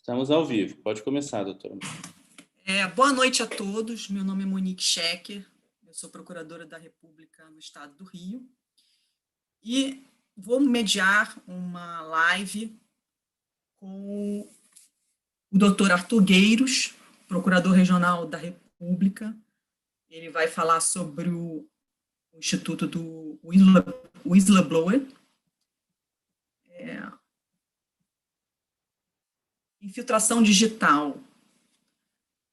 Estamos ao vivo. Pode começar, doutora. Boa noite a todos. Meu nome é Monique Schecker. Eu sou procuradora da República no estado do Rio. E vou mediar uma live com o doutor Arthur Gueiros, procurador regional da República. Ele vai falar sobre o Instituto do Whistleblower. Infiltração digital.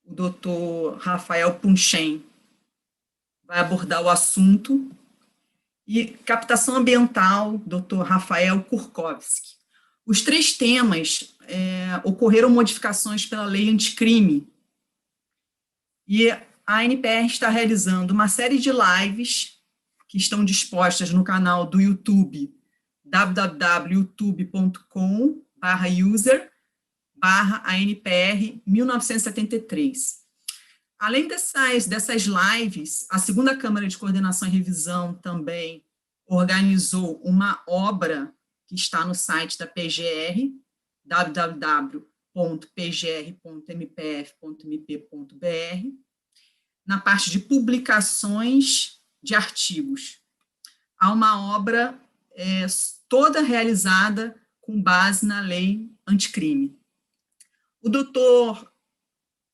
O doutor Rafael Punchen vai abordar o assunto. E captação ambiental, doutor Rafael Kurkowski. Os três temas ocorreram modificações pela lei anticrime. E a ANPR está realizando uma série de lives que estão dispostas no canal do YouTube, www.youtube.com/ANPR1973. Além dessas lives, a segunda Câmara de Coordenação e Revisão também organizou uma obra que está no site da PGR, www.pgr.mpf.mp.br, na parte de publicações de artigos. Há uma obra toda realizada com base na lei anticrime. O doutor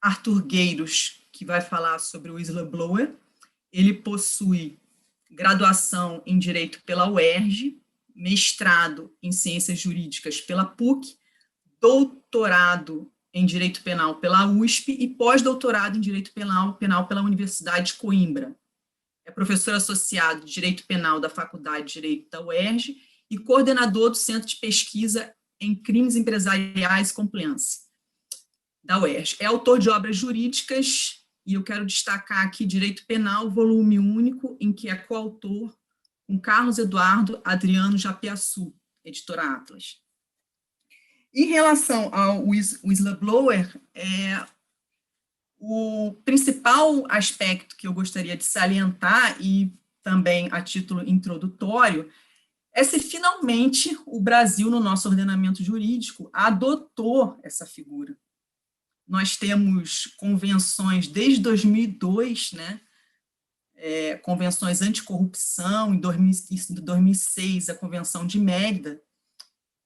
Arthur Gueiros, que vai falar sobre o whistleblower, ele possui graduação em Direito pela UERJ, mestrado em Ciências Jurídicas pela PUC, doutorado em Direito Penal pela USP e pós-doutorado em Direito Penal pela Universidade de Coimbra. É professor associado de Direito Penal da Faculdade de Direito da UERJ e coordenador do Centro de Pesquisa em Crimes Empresariais e Compliance da UERJ. É autor de obras jurídicas, e eu quero destacar aqui Direito Penal, volume único, em que é coautor com Carlos Eduardo Adriano Japiaçu, editora Atlas. Em relação ao whistleblower, o principal aspecto que eu gostaria de salientar, e também a título introdutório, é se finalmente o Brasil, no nosso ordenamento jurídico, adotou essa figura. Nós temos convenções desde 2002, né? Convenções anticorrupção, em 2006, a Convenção de Mérida,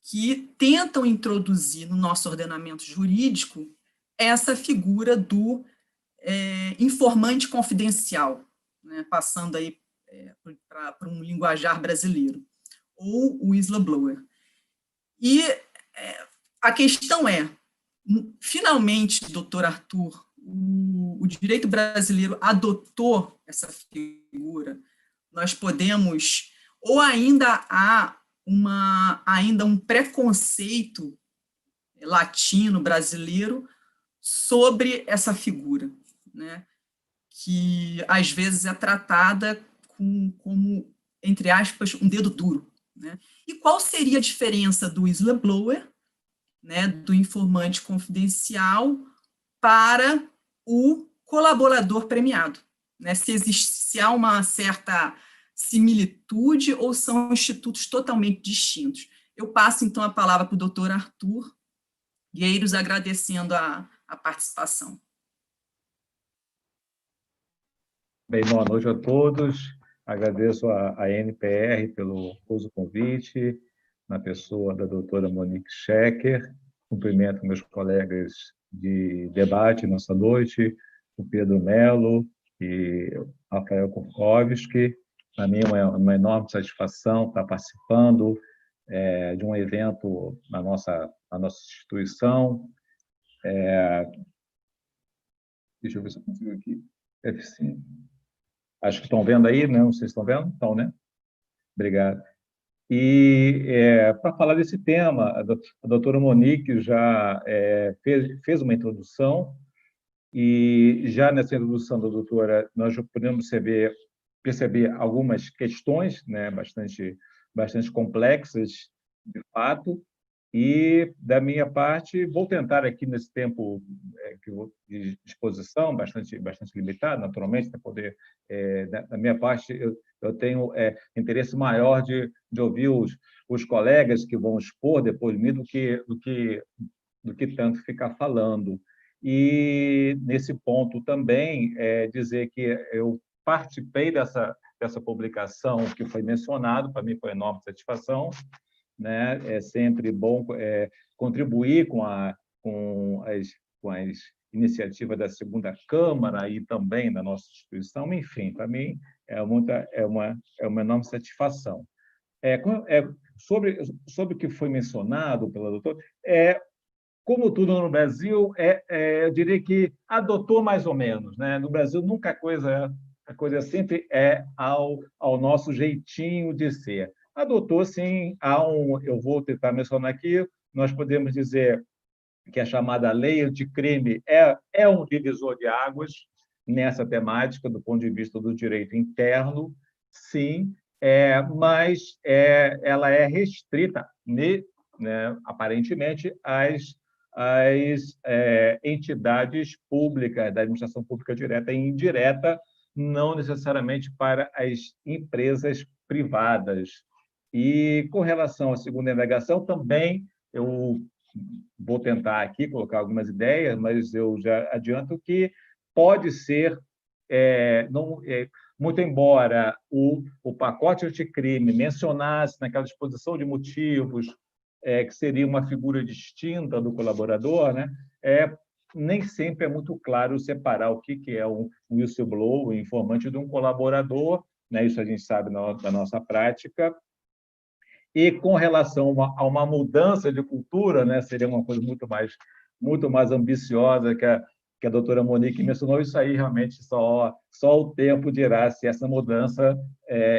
que tentam introduzir no nosso ordenamento jurídico essa figura do informante confidencial, né? Passando aí para um linguajar brasileiro, ou o whistleblower. E a questão finalmente, doutor Arthur, o direito brasileiro adotou essa figura. Nós podemos, ou ainda há um preconceito latino, brasileiro, sobre essa figura, que às vezes é tratada como, entre aspas, um dedo duro. E qual seria a diferença do whistleblower, do informante confidencial, para o colaborador premiado? Se há uma certa similitude ou são institutos totalmente distintos. Eu passo, então, a palavra para o doutor Arthur Gueiros, agradecendo a participação. Bem, boa noite a todos. Agradeço a ANPR pelo convite, na pessoa da doutora Monique Schecker. Cumprimento meus colegas de debate nessa noite, o Pedro Melo e o Rafael Kurkowski. Para mim é uma enorme satisfação estar participando de um evento na nossa instituição. Deixa eu ver se eu consigo aqui. F5. Acho que estão vendo aí, né? Não sei se estão vendo. Estão, né? Obrigado. E para falar desse tema, a doutora Monique já fez uma introdução, e já nessa introdução da doutora nós já podemos perceber algumas questões, né, bastante complexas, de fato, e, da minha parte, vou tentar aqui nesse tempo de exposição, bastante limitado, naturalmente, para poder, da minha parte, eu tenho interesse maior de ouvir os colegas que vão expor depois de mim do que do que tanto ficar falando. E, nesse ponto também, dizer que eu participei dessa publicação que foi mencionado, para mim foi enorme satisfação, né? É sempre bom contribuir com as iniciativas da segunda Câmara e também da nossa instituição, enfim, para mim é uma enorme satisfação. Sobre o que foi mencionado pela doutora, como tudo no Brasil, eu diria que adotou mais ou menos, né? No Brasil, nunca a coisa sempre é ao nosso jeitinho de ser. Adotou, sim, eu vou tentar mencionar aqui, nós podemos dizer que a chamada lei anticrime é um divisor de águas nessa temática, do ponto de vista do direito interno, sim, mas ela é restrita, né, aparentemente, às entidades públicas, da administração pública direta e indireta, não necessariamente para as empresas privadas. E, com relação à segunda indagação, também eu vou tentar aqui colocar algumas ideias, mas eu já adianto que pode ser, muito embora o pacote anticrime mencionasse naquela exposição de motivos que seria uma figura distinta do colaborador, né? Nem sempre é muito claro separar o que é um whistleblower, um informante, de um colaborador, né? Isso a gente sabe da nossa prática. E, com relação a uma mudança de cultura, né? Seria uma coisa muito mais ambiciosa que a doutora Monique mencionou. Isso aí, realmente, só o tempo dirá se essa mudança,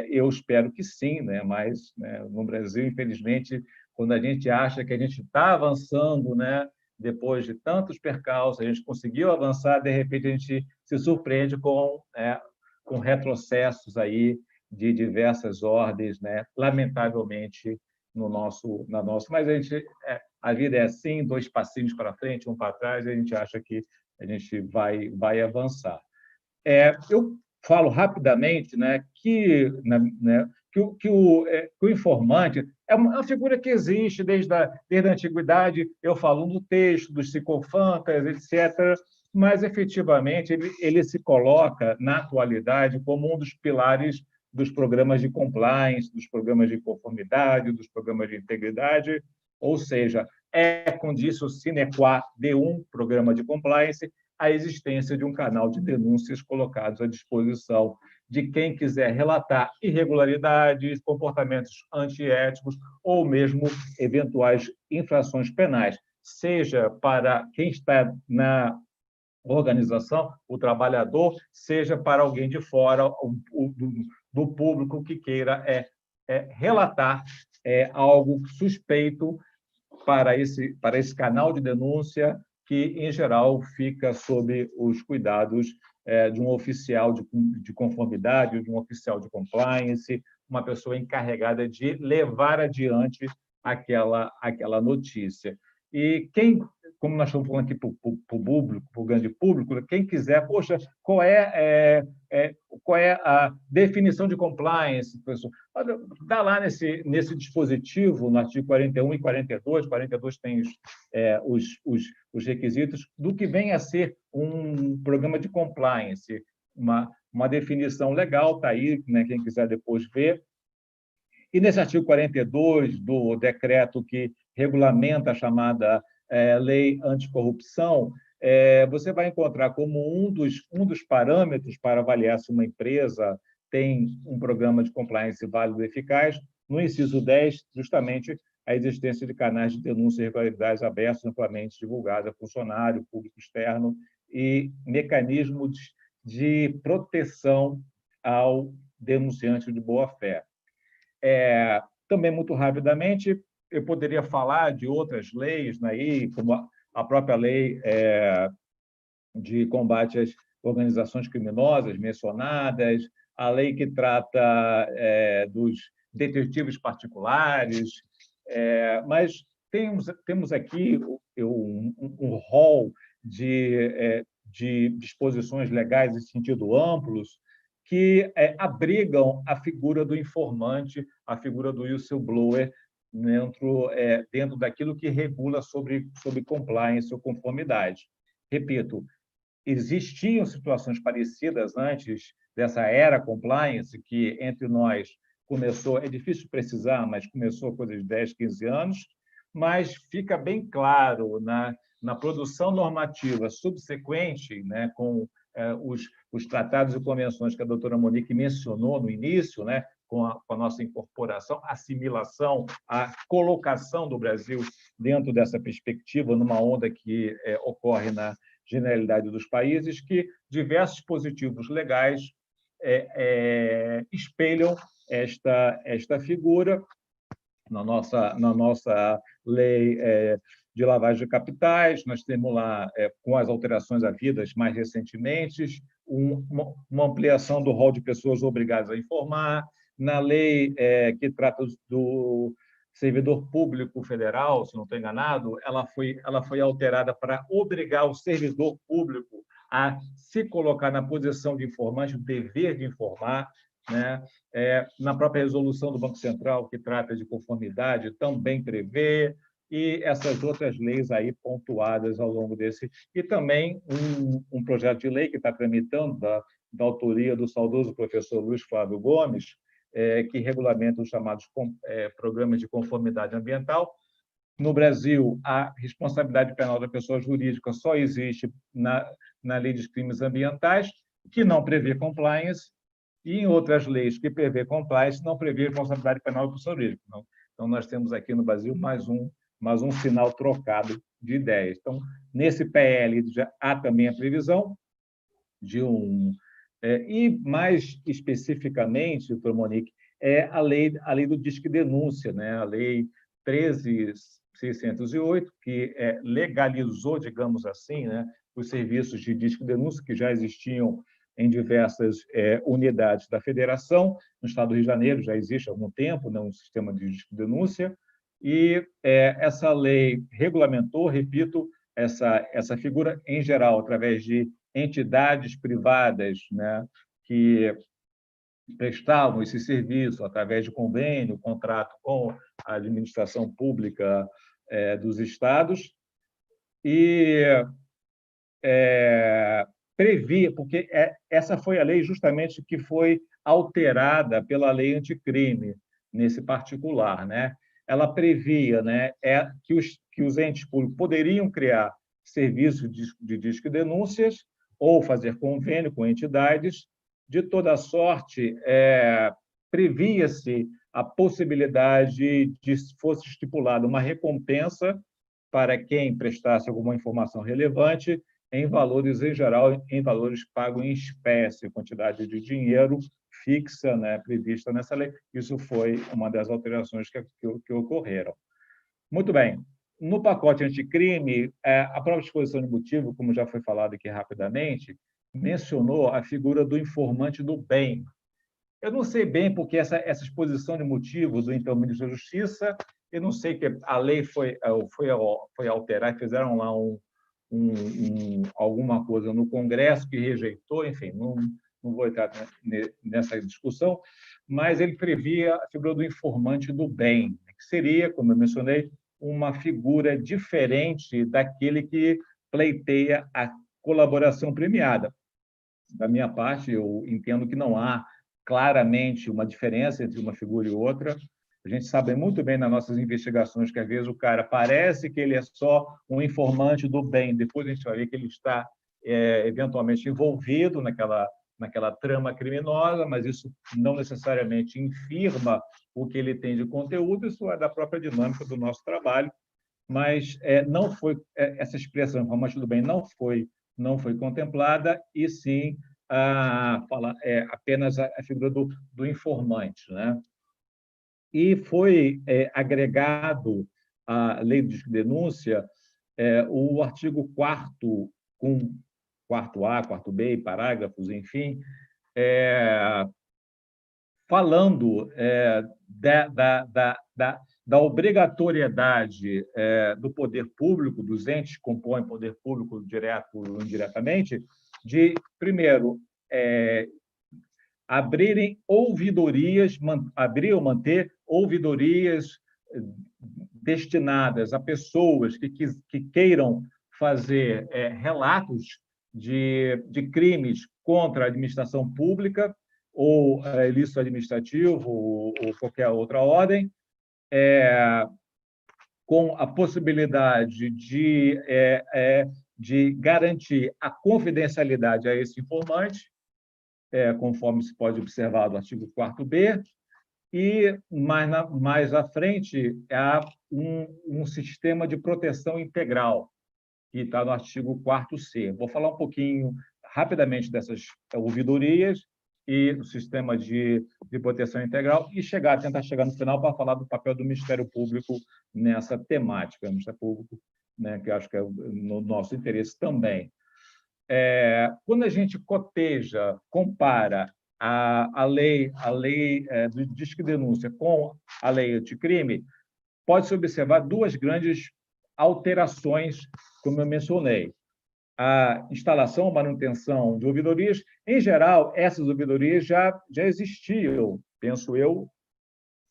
eu espero que sim, né? Mas, né, no Brasil, infelizmente, quando a gente acha que a gente está avançando, né, depois de tantos percalços, a gente conseguiu avançar, de repente a gente se surpreende com retrocessos aí de diversas ordens, né, lamentavelmente, mas a vida é assim, 2 passinhos para frente, 1 para trás, e a gente acha que a gente vai avançar. Eu falo rapidamente, né, que o informante é uma figura que existe desde a antiguidade. Eu falo no texto dos psicofantas, etc., mas, efetivamente, ele se coloca, na atualidade, como um dos pilares dos programas de compliance, dos programas de conformidade, dos programas de integridade, ou seja, condício sine qua de um programa de compliance a existência de um canal de denúncias colocados à disposição de quem quiser relatar irregularidades, comportamentos antiéticos ou mesmo eventuais infrações penais, seja para quem está na organização, o trabalhador, seja para alguém de fora, do público que queira relatar algo suspeito para esse canal de denúncia, que, em geral, fica sob os cuidados de um oficial de conformidade, de um oficial de compliance, uma pessoa encarregada de levar adiante aquela notícia. E como nós estamos falando aqui para o público, para o grande público, quem quiser, poxa, qual é a definição de compliance, professor? Dá lá nesse dispositivo, no artigo 41 e 42, 42 tem os requisitos do que vem a ser um programa de compliance, uma definição legal, está aí, né, quem quiser depois ver. E, nesse artigo 42 do decreto que regulamenta a chamada lei anticorrupção, você vai encontrar como um dos parâmetros para avaliar se uma empresa tem um programa de compliance válido e eficaz, no inciso 10, justamente a existência de canais de denúncia e irregularidades abertos, amplamente divulgados a funcionário, público externo e mecanismos de proteção ao denunciante de boa-fé. Também, muito rapidamente, eu poderia falar de outras leis, né, como a própria lei de combate às organizações criminosas mencionadas, a lei que trata dos detetives particulares, mas temos aqui um rol de disposições legais em sentido amplo que abrigam a figura do informante, a figura do whistleblower, dentro daquilo que regula sobre compliance ou conformidade. Repito, existiam situações parecidas antes dessa era compliance, que entre nós começou, é difícil precisar, mas começou coisa de 10, 15 anos, mas fica bem claro na produção normativa subsequente, né, com os tratados e convenções que a doutora Monique mencionou no início, né, com a nossa incorporação, assimilação, a colocação do Brasil dentro dessa perspectiva, numa onda que ocorre na generalidade dos países, que diversos dispositivos legais espelham esta figura. Na nossa lei de lavagem de capitais, nós temos lá, com as alterações havidas mais recentemente, uma ampliação do rol de pessoas obrigadas a informar. Na lei que trata do servidor público federal, se não estou enganado, ela foi alterada para obrigar o servidor público a se colocar na posição de informante, o dever de informar, né? Na própria resolução do Banco Central, que trata de conformidade, também prevê, e essas outras leis aí pontuadas ao longo desse. E também um projeto de lei que está tramitando, da autoria do saudoso professor Luiz Flávio Gomes, que regulamenta os chamados programas de conformidade ambiental. No Brasil, a responsabilidade penal da pessoa jurídica só existe na lei dos crimes ambientais, que não prevê compliance, e em outras leis que prevê compliance, não prevê responsabilidade penal da pessoa jurídica. Então, nós temos aqui no Brasil mais um sinal trocado de ideias. Então, nesse PL já há também a previsão de e, mais especificamente, doutor Monique, a lei do Disque Denúncia, né? A Lei 13.608, que legalizou, digamos assim, né, os serviços de Disque Denúncia, que já existiam em diversas unidades da federação. No estado do Rio de Janeiro já existe há algum tempo, né, um sistema de Disque Denúncia, e essa lei regulamentou, repito, essa figura em geral, através de entidades privadas, né, que prestavam esse serviço através de convênio, contrato com a administração pública dos estados, e previa, porque essa foi a lei justamente que foi alterada pela lei anticrime, nesse particular, né? Ela previa, né, que os entes públicos poderiam criar serviços de disque denúncias ou fazer convênio com entidades. De toda sorte, previa-se a possibilidade de fosse estipulada uma recompensa para quem prestasse alguma informação relevante, em valores, em geral, em valores pagos em espécie, quantidade de dinheiro fixa, né, prevista nessa lei. Isso foi uma das alterações que ocorreram. Muito bem. No pacote anticrime, a própria disposição de motivo, como já foi falado aqui rapidamente, mencionou a figura do informante do bem. Eu não sei bem porque essa exposição de motivos do então ministro da Justiça, eu não sei que a lei foi alterar, fizeram lá alguma coisa no Congresso que rejeitou, enfim, não vou entrar nessa discussão, mas ele previa a figura do informante do bem, que seria, como eu mencionei, uma figura diferente daquele que pleiteia a colaboração premiada. Da minha parte, eu entendo que não há claramente uma diferença entre uma figura e outra. A gente sabe muito bem nas nossas investigações que, às vezes, o cara parece que ele é só um informante do bem, depois a gente vai ver que ele está eventualmente envolvido naquela trama criminosa, mas isso não necessariamente infirma o que ele tem de conteúdo, isso é da própria dinâmica do nosso trabalho, mas não foi essa expressão informante do bem não foi contemplada, e sim apenas a figura do informante, né? E foi agregado à lei de denúncia o artigo 4º, com 4A, 4B, parágrafos, enfim, falando da obrigatoriedade do poder público, dos entes que compõem o poder público direto ou indiretamente, de, primeiro, abrir ou manter ouvidorias destinadas a pessoas que queiram fazer relatos de crimes contra a administração pública ou ilícito administrativo ou qualquer outra ordem, com a possibilidade de garantir a confidencialidade a esse informante, conforme se pode observar no artigo 4b, e mais à frente há um sistema de proteção integral, que está no artigo 4c. Vou falar um pouquinho rapidamente dessas ouvidorias e o sistema de proteção integral e tentar chegar no final para falar do papel do Ministério Público nessa temática, o Ministério Público, né, que eu acho que é no nosso interesse também. Quando a gente coteja, compara a lei do Disque Denúncia com a lei anticrime, pode-se observar duas grandes alterações, como eu mencionei. A instalação ou manutenção de ouvidorias, em geral, essas ouvidorias já existiam, penso eu,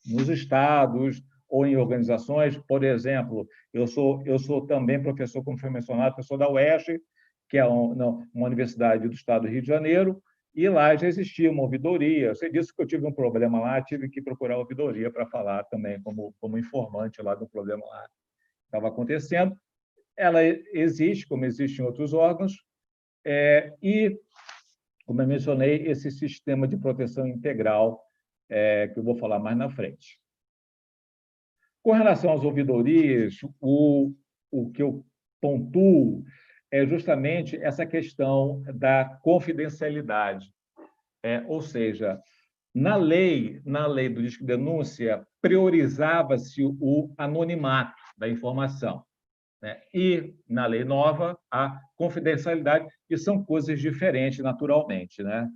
nos estados ou em organizações. Por exemplo, eu sou também professor, como foi mencionado, professor da UERJ, que é uma universidade do estado do Rio de Janeiro, e lá já existia uma ouvidoria. Eu sei disso que eu tive um problema lá, tive que procurar a ouvidoria para falar também como informante lá do problema lá que estava acontecendo. Ela existe, como existe em outros órgãos, e, como eu mencionei, esse sistema de proteção integral, que eu vou falar mais na frente. Com relação às ouvidorias, o que eu pontuo é justamente essa questão da confidencialidade. Ou seja, na lei do Disque Denúncia, priorizava-se o anonimato da informação, né? E, na lei nova, a confidencialidade, que são coisas diferentes, naturalmente, né?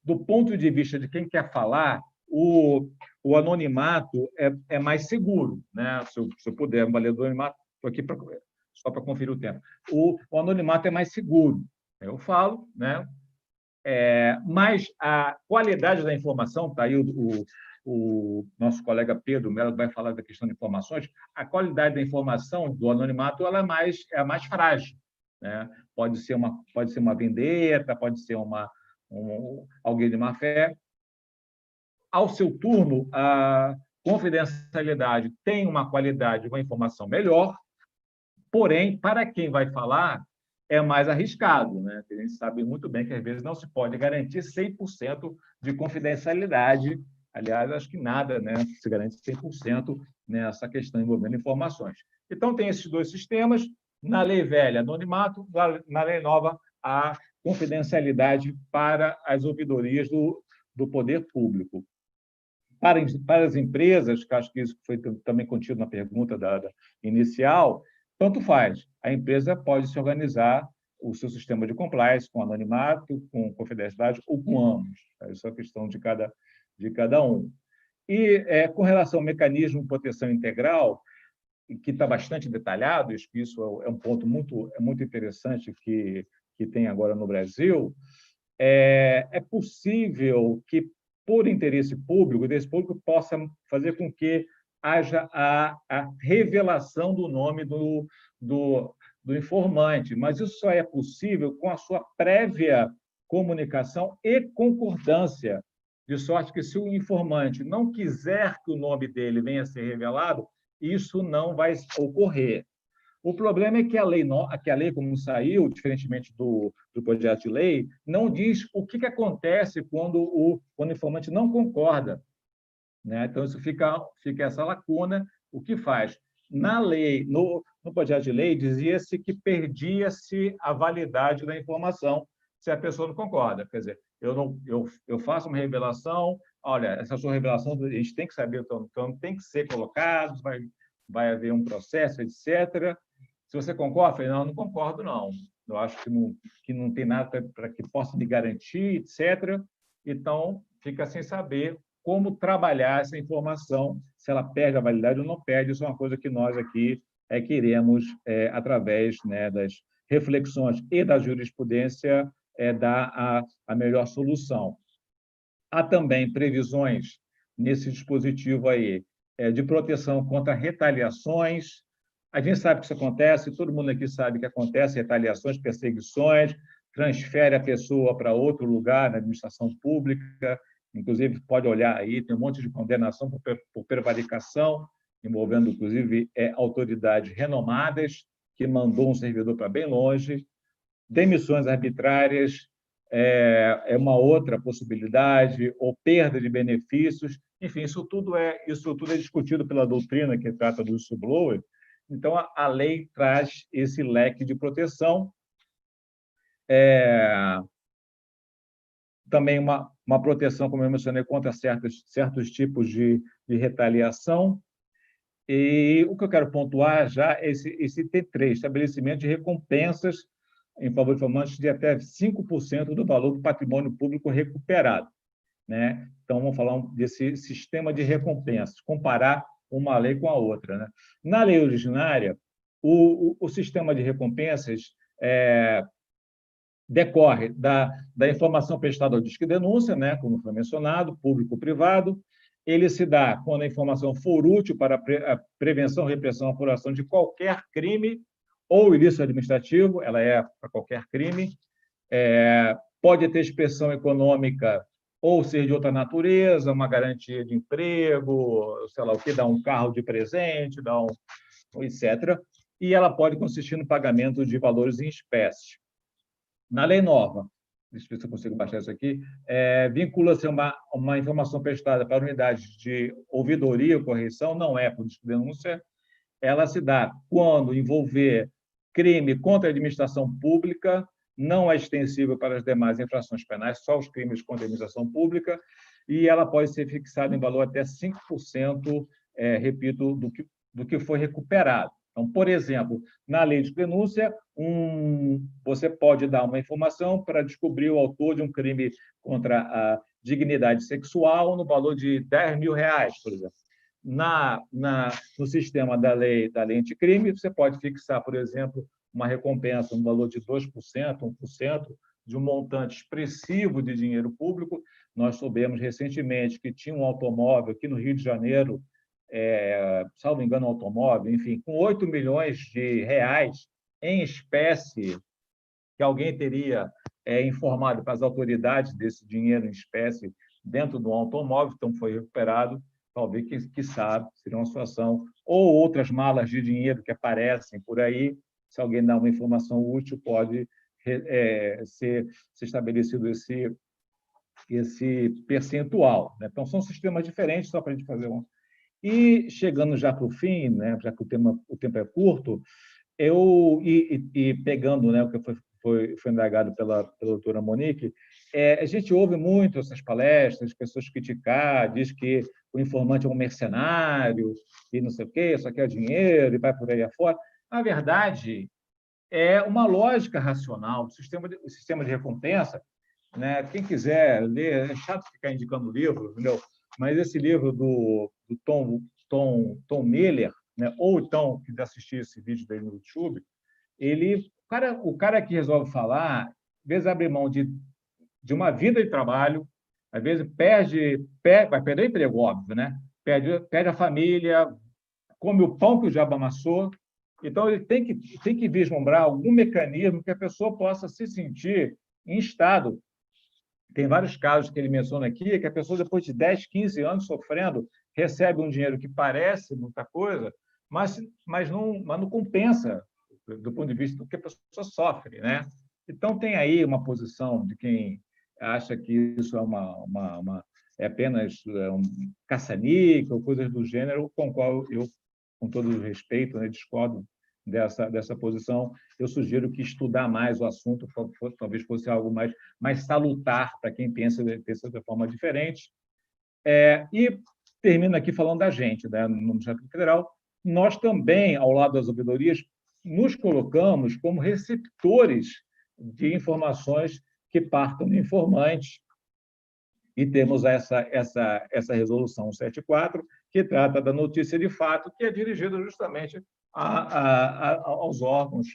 Do ponto de vista de quem quer falar, o anonimato é mais seguro, né? Se eu puder valer do anonimato, estou aqui só para conferir o tempo. O anonimato é mais seguro, eu falo, né? Mas a qualidade da informação, está aí o nosso colega Pedro Mello vai falar da questão de informações, a qualidade da informação do anonimato ela é a mais frágil, né? Pode ser uma vendetta, pode ser alguém de má fé. Ao seu turno, a confidencialidade tem uma qualidade, uma informação melhor, porém, para quem vai falar, é mais arriscado, né? A gente sabe muito bem que, às vezes, não se pode garantir 100% de confidencialidade. Aliás, acho que nada, né, se garante 100% nessa questão envolvendo informações. Então, tem esses dois sistemas. Na lei velha, anonimato; na lei nova, a confidencialidade para as ouvidorias do poder público. Para as empresas, que acho que isso foi também contido na pergunta inicial, tanto faz. A empresa pode se organizar o seu sistema de compliance com anonimato, com confidencialidade ou com ambos. Isso é uma questão de cada um. E, com relação ao mecanismo de proteção integral, que está bastante detalhado, isso é um ponto muito interessante que tem agora no Brasil, é possível que, por interesse público, desse público possa fazer com que haja a revelação do nome do informante, mas isso só é possível com a sua prévia comunicação e concordância, de sorte que, se o informante não quiser que o nome dele venha a ser revelado, isso não vai ocorrer. O problema é que a lei, como saiu, diferentemente do projeto de lei, não diz o que acontece quando o informante não concorda, né? Então, isso fica essa lacuna. O que faz? Na lei, no projeto de lei, dizia-se que perdia-se a validade da informação se a pessoa não concorda. Quer dizer, eu faço uma revelação, olha, essa sua revelação a gente tem que saber, então tem que ser colocado, vai haver um processo, etc. Se você concorda, eu falei, não concordo, não. Eu acho que não tem nada para que possa me garantir, etc. Então, fica sem saber como trabalhar essa informação, se ela perde a validade ou não perde. Isso é uma coisa que nós aqui queremos, através, né, das reflexões e da jurisprudência, dar a melhor solução. Há também previsões nesse dispositivo aí de proteção contra retaliações. A gente sabe que isso acontece, todo mundo aqui sabe que acontece retaliações, perseguições, transfere a pessoa para outro lugar na administração pública, inclusive pode olhar aí, tem um monte de condenação por prevaricação, envolvendo, inclusive, autoridades renomadas, que mandou um servidor para bem longe. Demissões arbitrárias é uma outra possibilidade, ou perda de benefícios. Enfim, isso tudo é discutido pela doutrina que trata do whistleblower. Então, a lei traz esse leque de proteção. Também uma proteção, como eu mencionei, contra certos tipos de retaliação. E o que eu quero pontuar já é esse T3, estabelecimento de recompensas em favor de informantes de até 5% do valor do patrimônio público recuperado, né? Então, vamos falar desse sistema de recompensas, comparar uma lei com a outra, né? Na lei originária, o sistema de recompensas decorre da informação prestada ao Disque Denúncia, né, como foi mencionado, público-privado. Ele se dá quando a informação for útil para a prevenção, repressão, apuração de qualquer crime ou ilícito administrativo, ela é para qualquer crime. Pode ter expressão econômica ou ser de outra natureza, uma garantia de emprego, sei lá o que, dar um carro de presente, etc. E ela pode consistir no pagamento de valores em espécie. Na lei nova, deixa eu ver se eu consigo baixar isso aqui, vincula-se uma informação prestada para unidades de ouvidoria ou correição, não é por denúncia, ela se dá quando envolver crime contra a administração pública, não é extensível para as demais infrações penais, só os crimes contra a administração pública, e ela pode ser fixada em valor até 5%, repito, do que foi recuperado. Então, por exemplo, na lei de denúncia, você pode dar uma informação para descobrir o autor de um crime contra a dignidade sexual no valor de R$10 mil, por exemplo. No sistema da lei anticrime, você pode fixar, por exemplo, uma recompensa no valor de 2%, 1%, de um montante expressivo de dinheiro público. Nós soubemos recentemente que tinha um automóvel aqui no Rio de Janeiro, salvo engano, automóvel, enfim, com R$8 milhões em espécie, que alguém teria informado para as autoridades desse dinheiro em espécie dentro do automóvel, então foi recuperado, talvez, quiçá, seria uma situação, ou outras malas de dinheiro que aparecem por aí, se alguém dá uma informação útil, pode ser estabelecido esse percentual, né? Então, são sistemas diferentes, só para a gente fazer um... E, chegando já para o fim, né, já que o tempo é curto, pegando, né, o que foi indagado pela doutora Monique, a gente ouve muito essas palestras, pessoas criticar, diz que o informante é um mercenário, e não sei o quê, só quer dinheiro, e vai por aí afora. Na verdade, é uma lógica racional, o sistema de recompensa, né? Quem quiser ler, é chato ficar indicando livro, entendeu? Mas esse livro do Tom Miller, né? Ou então, que assistir esse vídeo dele no YouTube, o cara que resolve falar, às vezes abre mão de uma vida de trabalho, às vezes vai perder o emprego, óbvio, né? Perde a família, come o pão que o diabo amassou. Então, ele tem que vislumbrar algum mecanismo que a pessoa possa se sentir em estado. Tem vários casos que ele menciona aqui, que a pessoa, depois de 10, 15 anos sofrendo, recebe um dinheiro que parece muita coisa, mas não compensa do ponto de vista do que a pessoa sofre, né? Então, tem aí uma posição de quem acha que isso é apenas um caça-níquel, coisas do gênero, com o qual eu, com todo o respeito, né, discordo dessa posição. Eu sugiro que estudar mais o assunto talvez fosse algo mais salutar para quem pensa de forma diferente. E termino aqui falando da gente, né, no Ministério Federal. Nós também, ao lado das ouvidorias, nos colocamos como receptores de informações que partam do informante, e temos essa resolução 174, que trata da notícia de fato, que é dirigida justamente aos órgãos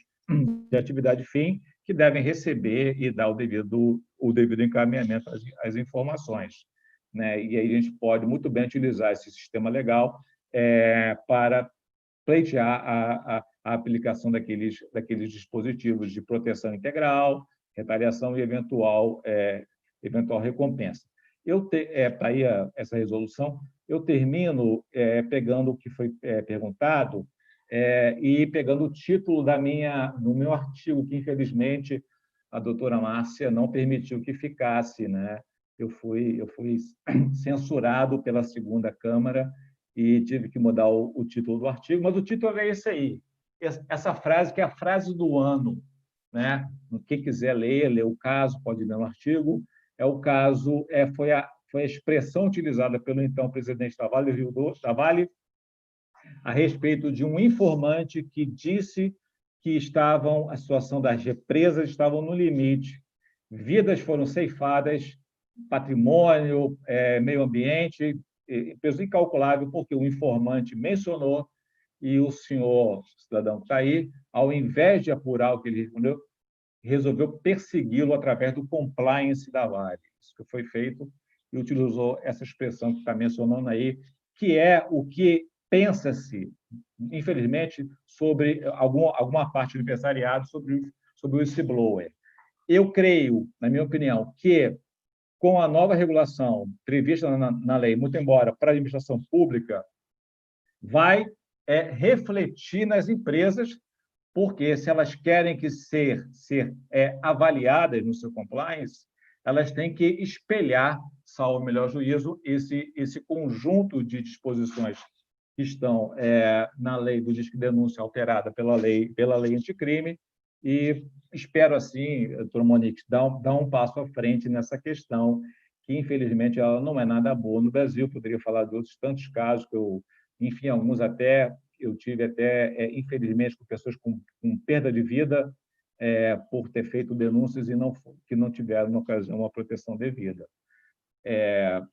de atividade fim, que devem receber e dar o devido encaminhamento às informações. né? E aí a gente pode muito bem utilizar esse sistema legal para pleitear a aplicação daqueles dispositivos de proteção integral, retaliação e eventual recompensa. Para aí essa resolução, eu termino pegando o que foi perguntado e pegando o título do meu artigo, que, infelizmente, a doutora Márcia não permitiu que ficasse, né? Eu fui censurado pela segunda Câmara e tive que mudar o título do artigo, mas o título é esse aí, essa frase que é a frase do ano, né? Quem quiser ler o caso, pode ler no artigo. O caso foi a expressão utilizada pelo então presidente da Vale a respeito de um informante que disse que a situação das represas estavam no limite, vidas foram ceifadas, patrimônio, meio ambiente, peso incalculável, porque o informante mencionou e o senhor cidadão que está aí, ao invés de apurar o que ele respondeu, resolveu persegui-lo através do compliance da Vale. Isso que foi feito e utilizou essa expressão que está mencionando aí, que é o que pensa-se, infelizmente, sobre alguma parte do empresariado sobre o whistleblower. Eu creio, na minha opinião, que com a nova regulação prevista na lei, muito embora para a administração pública, vai refletir nas empresas, porque se elas querem ser avaliadas no seu compliance, elas têm que espelhar, salvo o melhor juízo, esse conjunto de disposições que estão na lei do Disque Denúncia alterada pela lei anticrime, e espero, assim, doutora Monique, dar um passo à frente nessa questão, que, infelizmente, ela não é nada boa no Brasil. Poderia falar de outros tantos casos que enfim, alguns eu tive infelizmente, com pessoas com perda de vida por ter feito denúncias e que não tiveram, na ocasião, uma proteção devida.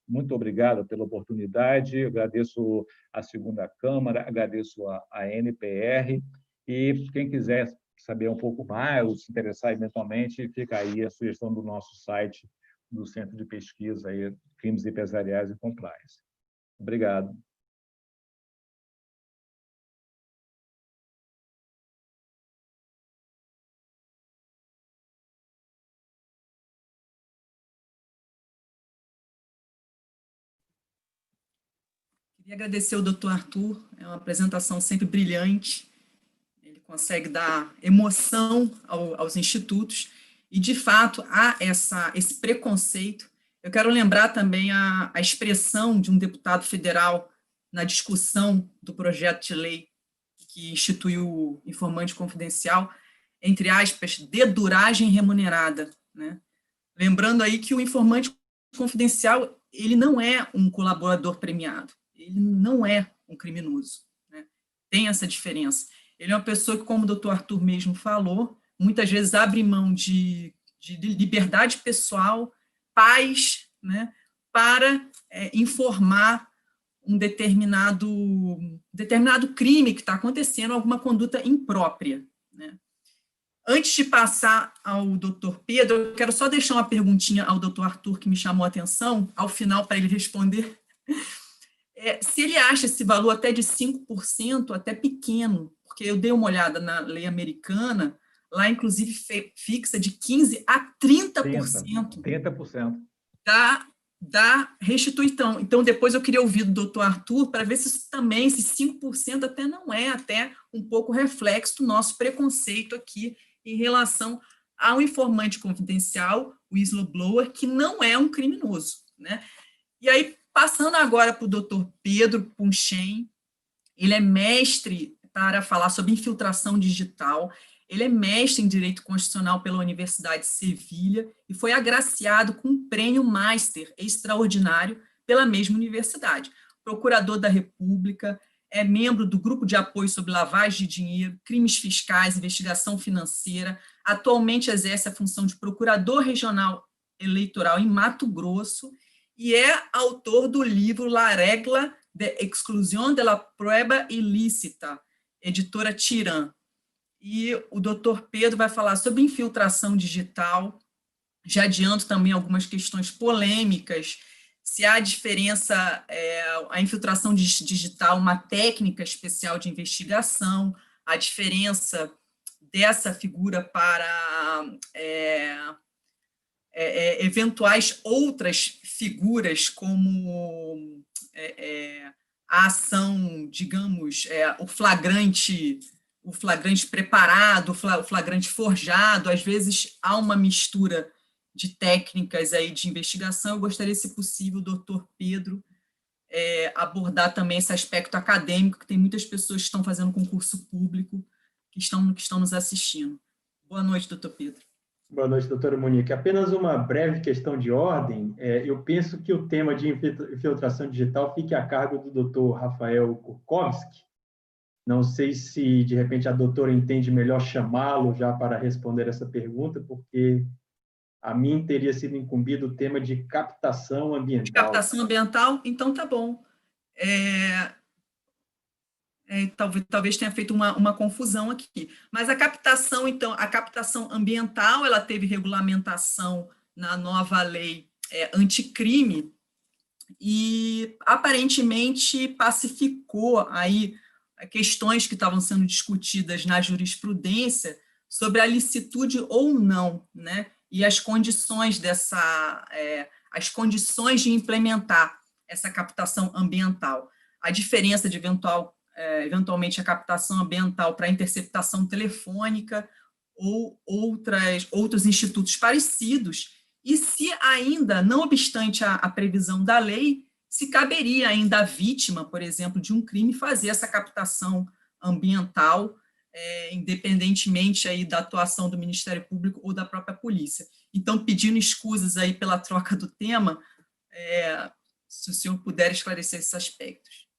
Muito obrigado pela oportunidade, agradeço a segunda Câmara, agradeço a NPR, e quem quiser saber um pouco mais ou se interessar eventualmente, fica aí a sugestão do nosso site, do Centro de Pesquisa aí, Crimes Empresariais e Compliance. Obrigado. Queria agradecer ao doutor Arthur, é uma apresentação sempre brilhante, ele consegue dar emoção aos institutos, e, de fato, há esse preconceito. Eu quero lembrar também a expressão de um deputado federal na discussão do projeto de lei que instituiu o informante confidencial, entre aspas, deduragem remunerada, né? Lembrando aí que o informante confidencial, ele não é um colaborador premiado, ele não é um criminoso, né? Tem essa diferença. Ele é uma pessoa que, como o doutor Arthur mesmo falou, muitas vezes abre mão de liberdade pessoal, paz, né, para informar um determinado crime que está acontecendo, alguma conduta imprópria, né? Antes de passar ao doutor Pedro, eu quero só deixar uma perguntinha ao doutor Arthur, que me chamou a atenção, ao final, para ele responder. Se ele acha esse valor até de 5% até pequeno, porque eu dei uma olhada na lei americana, lá, inclusive, fixa de 15% a 30%. 30%. Da restituição. Então, depois eu queria ouvir do doutor Arthur para ver se isso também, esse 5% até não é até um pouco reflexo do nosso preconceito aqui em relação ao informante confidencial, o whistleblower, que não é um criminoso, né? E aí, passando agora para o doutor Pedro Punchen, ele é mestre para falar sobre infiltração digital, ele é mestre em Direito Constitucional pela Universidade de Sevilha e foi agraciado com um prêmio Master extraordinário pela mesma universidade. Procurador da República, é membro do Grupo de Apoio sobre Lavagem de Dinheiro, Crimes Fiscais, Investigação Financeira, atualmente exerce a função de Procurador Regional Eleitoral em Mato Grosso e é autor do livro La Regla de Exclusión de la Prueba Ilícita, editora Tiran. E o doutor Pedro vai falar sobre infiltração digital. Já adianto também algumas questões polêmicas, se há diferença, a infiltração digital, uma técnica especial de investigação, a diferença dessa figura para eventuais outras figuras, como a ação, digamos, o flagrante preparado, o flagrante forjado. Às vezes há uma mistura de técnicas aí de investigação. Eu gostaria, se possível, o doutor Pedro abordar também esse aspecto acadêmico, que tem muitas pessoas que estão fazendo concurso público, que estão nos assistindo. Boa noite, doutor Pedro. Boa noite, doutora Monique. Apenas uma breve questão de ordem. Eu penso que o tema de infiltração digital fique a cargo do doutor Rafael Kurkowski. Não sei se, de repente, a doutora entende melhor chamá-lo já para responder essa pergunta, porque a mim teria sido incumbido o tema de captação ambiental. De captação ambiental? Então, tá bom. Talvez tenha feito uma confusão aqui. Mas a captação, então, a captação ambiental, ela teve regulamentação na nova lei anticrime e, aparentemente, pacificou aí questões que estavam sendo discutidas na jurisprudência sobre a licitude ou não, né? E as condições as condições de implementar essa captação ambiental. A diferença de eventualmente a captação ambiental para interceptação telefônica ou outros institutos parecidos, e se ainda, não obstante a previsão da lei, se caberia ainda à vítima, por exemplo, de um crime, fazer essa captação ambiental, independentemente aí da atuação do Ministério Público ou da própria polícia. Então, pedindo escusas aí pela troca do tema, se o senhor puder esclarecer esses aspectos.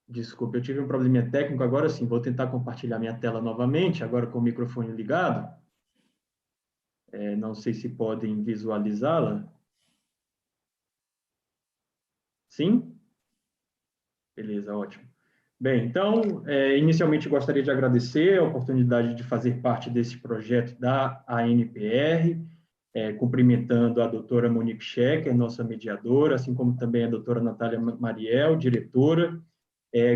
Desculpe, eu tive um probleminha técnico. Agora sim, vou tentar compartilhar minha tela novamente, agora com o microfone ligado. Não sei se podem visualizá-la. Sim? Beleza, ótimo. Bem, então, inicialmente gostaria de agradecer a oportunidade de fazer parte desse projeto da ANPR, cumprimentando a doutora Monique Schecker, nossa mediadora, assim como também a doutora Natália Mariel, diretora.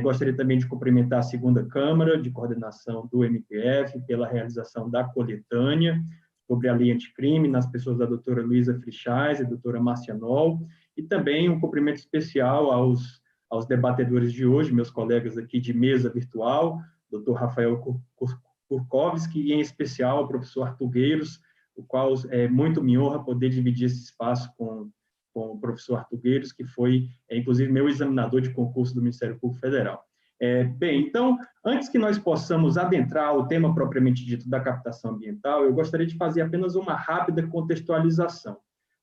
Gostaria também de cumprimentar a segunda Câmara de Coordenação do MPF pela realização da coletânea sobre a lei anticrime, nas pessoas da doutora Luísa Frichais e doutora Márcia Noll, e também um cumprimento especial aos debatedores de hoje, meus colegas aqui de mesa virtual, doutor Rafael Kurkowski, e em especial ao professor Arthur Gueiros, o qual muito me honra poder dividir esse espaço com o professor Arthur Gueiros, que foi, inclusive, meu examinador de concurso do Ministério Público Federal. Bem, então, antes que nós possamos adentrar o tema propriamente dito da captação ambiental, eu gostaria de fazer apenas uma rápida contextualização.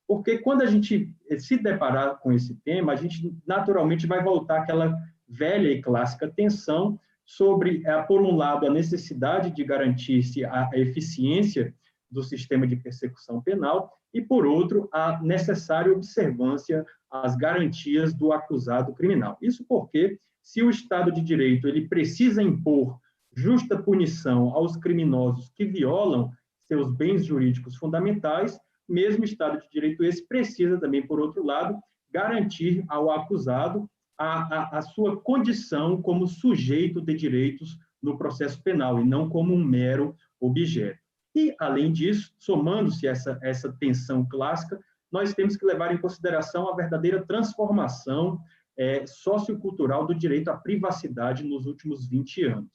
Porque quando a gente se deparar com esse tema, a gente naturalmente vai voltar àquela velha e clássica tensão sobre, por um lado, a necessidade de garantir-se a eficiência do sistema de persecução penal e, por outro, a necessária observância às garantias do acusado criminal. Isso porque, se o Estado de Direito ele precisa impor justa punição aos criminosos que violam seus bens jurídicos fundamentais, mesmo Estado de Direito esse precisa também, por outro lado, garantir ao acusado a sua condição como sujeito de direitos no processo penal, e não como um mero objeto. E, além disso, somando-se essa tensão clássica, nós temos que levar em consideração a verdadeira transformação sociocultural do direito à privacidade nos últimos 20 anos.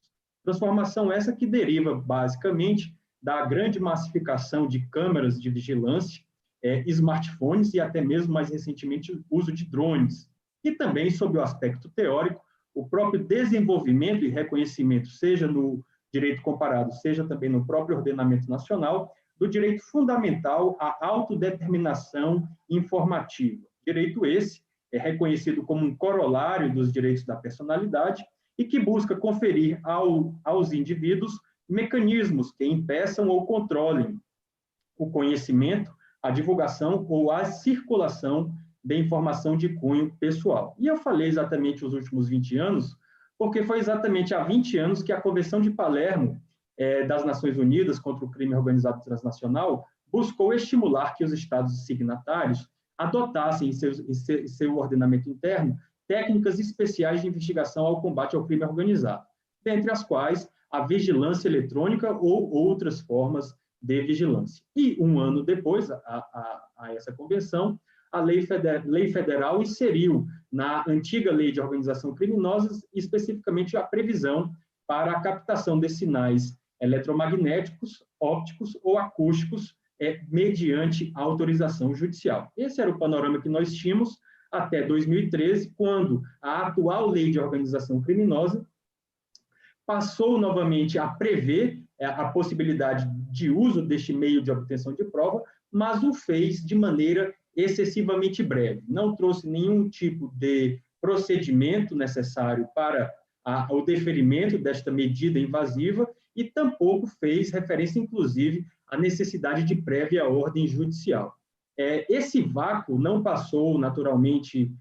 Transformação essa que deriva, basicamente, da grande massificação de câmeras de vigilância, smartphones e até mesmo, mais recentemente, o uso de drones. E também, sob o aspecto teórico, o próprio desenvolvimento e reconhecimento, seja no direito comparado, seja também no próprio ordenamento nacional, do direito fundamental à autodeterminação informativa. Direito esse é reconhecido como um corolário dos direitos da personalidade e que busca conferir aos indivíduos mecanismos que impeçam ou controlem o conhecimento, a divulgação ou a circulação de informação de cunho pessoal. E eu falei exatamente os últimos 20 anos, porque foi exatamente há 20 anos que a Convenção de Palermo das Nações Unidas contra o Crime Organizado Transnacional buscou estimular que os Estados signatários adotassem em seu ordenamento interno técnicas especiais de investigação ao combate ao crime organizado, dentre as quais a vigilância eletrônica ou outras formas de vigilância. E, um ano depois, a essa convenção, a Lei Federal inseriu na antiga Lei de Organização Criminosa, especificamente a previsão para a captação de sinais eletromagnéticos, ópticos ou acústicos mediante autorização judicial. Esse era o panorama que nós tínhamos até 2013, quando a atual Lei de Organização Criminosa passou novamente a prever a possibilidade de uso deste meio de obtenção de prova, mas o fez de maneira excessivamente breve. Não trouxe nenhum tipo de procedimento necessário para o deferimento desta medida invasiva e tampouco fez referência, inclusive, à necessidade de prévia ordem judicial. Esse vácuo não passou, naturalmente,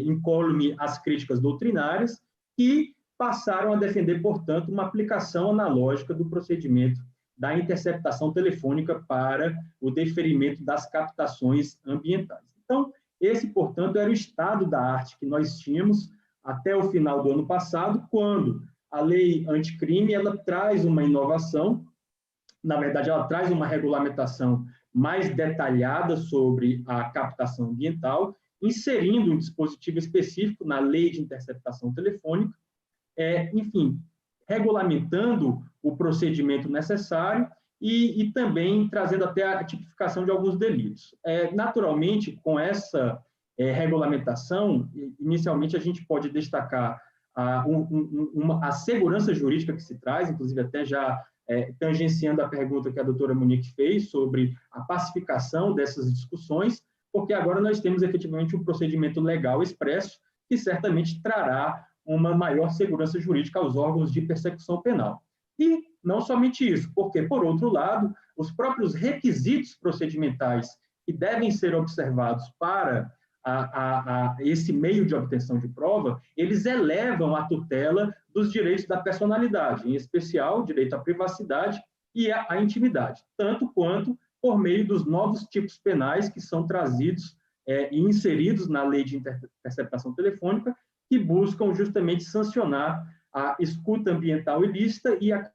incólume às críticas doutrinárias e passaram a defender, portanto, uma aplicação analógica do procedimento da interceptação telefônica para o deferimento das captações ambientais. Então, esse, portanto, era o estado da arte que nós tínhamos até o final do ano passado, quando a lei anticrime ela traz uma inovação, na verdade, ela traz uma regulamentação mais detalhada sobre a captação ambiental, inserindo um dispositivo específico na lei de interceptação telefônica, enfim, regulamentando o procedimento necessário e também trazendo até a tipificação de alguns delitos. Naturalmente, com essa regulamentação, inicialmente a gente pode destacar a segurança jurídica que se traz, inclusive até já tangenciando a pergunta que a doutora Monique fez sobre a pacificação dessas discussões, porque agora nós temos efetivamente um procedimento legal expresso que certamente trará uma maior segurança jurídica aos órgãos de persecução penal. E não somente isso, porque, por outro lado, os próprios requisitos procedimentais que devem ser observados para esse meio de obtenção de prova, eles elevam a tutela dos direitos da personalidade, em especial o direito à privacidade e à intimidade, tanto quanto por meio dos novos tipos penais que são trazidos e inseridos na lei de interceptação telefônica, que buscam justamente sancionar a escuta ambiental ilícita e a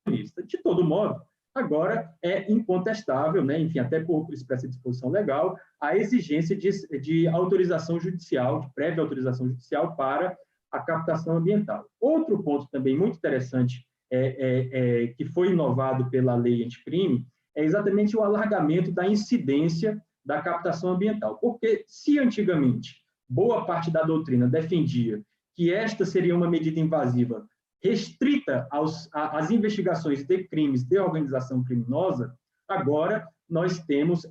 ilícita. De todo modo, agora é incontestável, né, enfim, até por expressa disposição legal, a exigência de autorização judicial, de prévia autorização judicial para a captação ambiental. Outro ponto também muito interessante que foi inovado pela lei anticrime é exatamente o alargamento da incidência da captação ambiental, porque se antigamente boa parte da doutrina defendia que esta seria uma medida invasiva restrita às investigações de crimes de organização criminosa, agora nós temos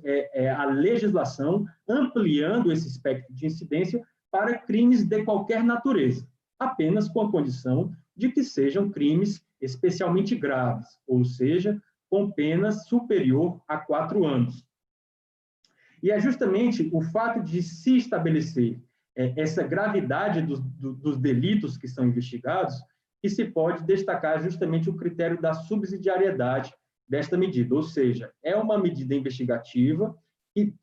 a legislação ampliando esse espectro de incidência para crimes de qualquer natureza, apenas com a condição de que sejam crimes especialmente graves, ou seja, com pena superior a 4 anos. E é justamente o fato de se estabelecer essa gravidade dos delitos que são investigados que se pode destacar justamente o critério da subsidiariedade desta medida, ou seja, é uma medida investigativa que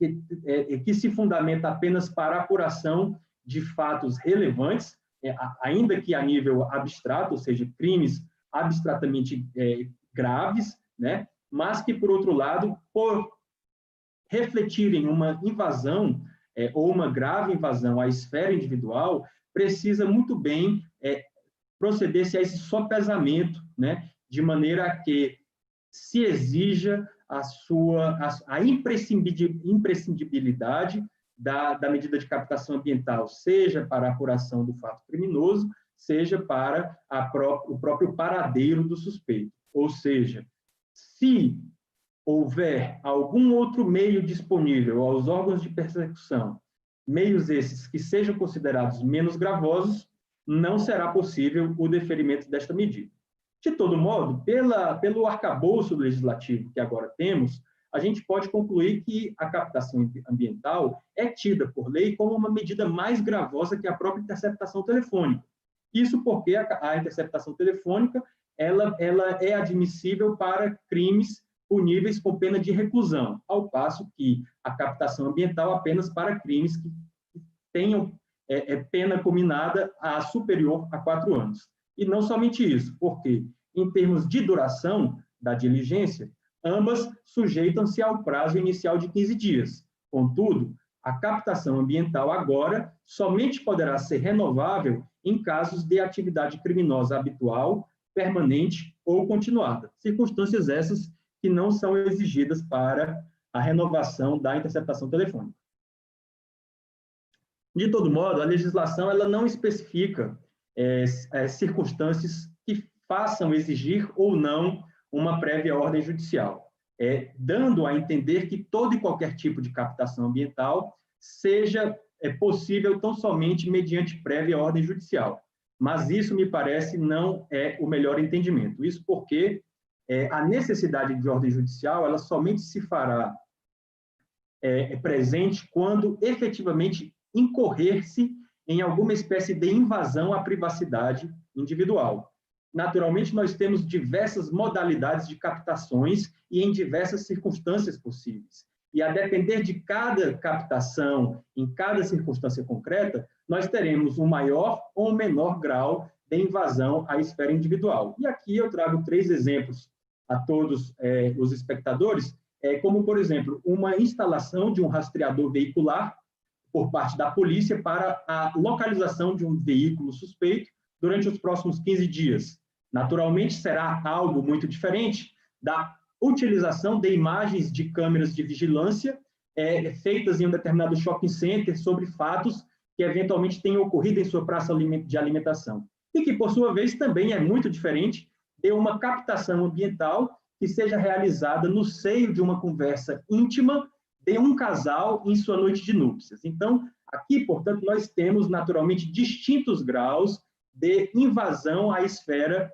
se fundamenta apenas para a apuração de fatos relevantes, ainda que a nível abstrato, ou seja, crimes abstratamente graves, né? Mas que, por outro lado, por refletirem uma invasão ou uma grave invasão à esfera individual, precisa muito bem proceder-se a esse sopesamento, né, de maneira a que se exija a imprescindibilidade da medida de captação ambiental, seja para a apuração do fato criminoso, seja para o próprio paradeiro do suspeito. Ou seja, se houver algum outro meio disponível aos órgãos de persecução, meios esses que sejam considerados menos gravosos, não será possível o deferimento desta medida. De todo modo, pelo arcabouço legislativo que agora temos, a gente pode concluir que a captação ambiental é tida por lei como uma medida mais gravosa que a própria interceptação telefônica. Isso porque a interceptação telefônica ela é admissível para crimes puníveis com pena de reclusão, ao passo que a captação ambiental apenas para crimes que tenham pena combinada superior a 4 anos. E não somente isso, porque, em termos de duração da diligência, ambas sujeitam-se ao prazo inicial de 15 dias. Contudo, a captação ambiental agora somente poderá ser renovável em casos de atividade criminosa habitual, permanente ou continuada, circunstâncias essas que não são exigidas para a renovação da interceptação telefônica. De todo modo, a legislação ela não especifica circunstâncias que façam exigir ou não uma prévia ordem judicial, dando a entender que todo e qualquer tipo de captação ambiental seja possível tão somente mediante prévia ordem judicial. Mas isso, me parece, não é o melhor entendimento. Isso porque a necessidade de ordem judicial ela somente se fará presente quando efetivamente incorrer-se em alguma espécie de invasão à privacidade individual. Naturalmente, nós temos diversas modalidades de captações e em diversas circunstâncias possíveis. E a depender de cada captação, em cada circunstância concreta, nós teremos um maior ou menor grau de invasão à esfera individual. E aqui eu trago 3 exemplos a todos os espectadores, como, por exemplo, uma instalação de um rastreador veicular por parte da polícia para a localização de um veículo suspeito durante os próximos 15 dias. Naturalmente, será algo muito diferente da utilização de imagens de câmeras de vigilância feitas em um determinado shopping center sobre fatos que eventualmente tenham ocorrido em sua praça de alimentação. E que, por sua vez, também é muito diferente de uma captação ambiental que seja realizada no seio de uma conversa íntima de um casal em sua noite de núpcias. Então, aqui, portanto, nós temos, naturalmente, distintos graus de invasão à esfera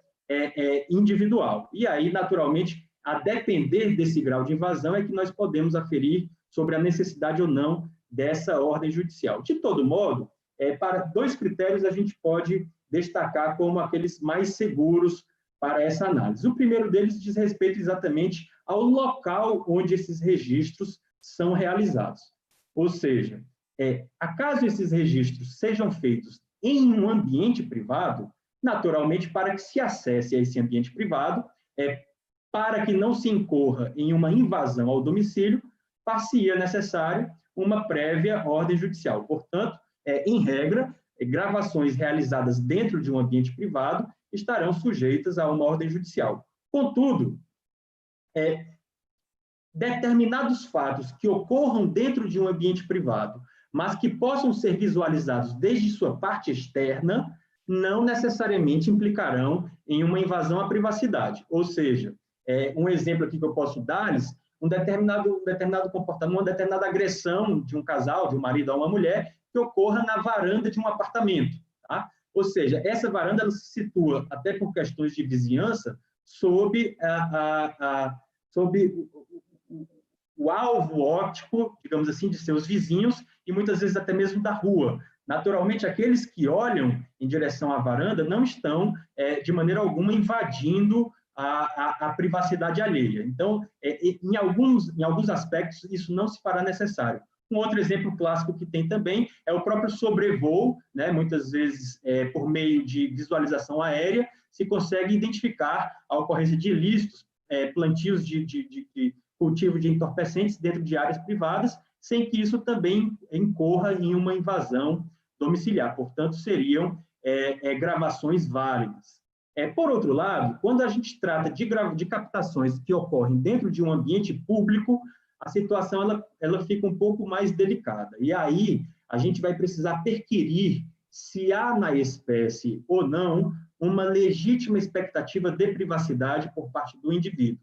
individual. E aí, naturalmente, a depender desse grau de invasão é que nós podemos aferir sobre a necessidade ou não dessa ordem judicial. De todo modo, para 2 critérios a gente pode destacar como aqueles mais seguros para essa análise. O primeiro deles diz respeito exatamente ao local onde esses registros são realizados. Ou seja, acaso esses registros sejam feitos em um ambiente privado, naturalmente, para que se acesse a esse ambiente privado, para que não se incorra em uma invasão ao domicílio, far-se-ia necessário uma prévia ordem judicial. Portanto, em regra, gravações realizadas dentro de um ambiente privado estarão sujeitas a uma ordem judicial. Contudo, determinados fatos que ocorram dentro de um ambiente privado, mas que possam ser visualizados desde sua parte externa, não necessariamente implicarão em uma invasão à privacidade. Ou seja, um exemplo aqui que eu posso dar-lhes, um determinado comportamento, uma determinada agressão de um casal, de um marido a uma mulher, que ocorra na varanda de um apartamento. Tá? Ou seja, essa varanda ela se situa, até por questões de vizinhança, sob o alvo óptico, digamos assim, de seus vizinhos e muitas vezes até mesmo da rua. Naturalmente, aqueles que olham em direção à varanda não estão, de maneira alguma, invadindo a privacidade alheia. Então, em alguns aspectos, isso não se fará necessário. Um outro exemplo clássico que tem também é o próprio sobrevoo, né? Muitas vezes, por meio de visualização aérea, se consegue identificar a ocorrência de ilícitos, plantios de cultivo de entorpecentes dentro de áreas privadas, sem que isso também incorra em uma invasão domiciliar. Portanto, seriam gravações válidas. Por outro lado, quando a gente trata de captações que ocorrem dentro de um ambiente público, a situação ela fica um pouco mais delicada. E aí, a gente vai precisar perquirir se há na espécie ou não uma legítima expectativa de privacidade por parte do indivíduo.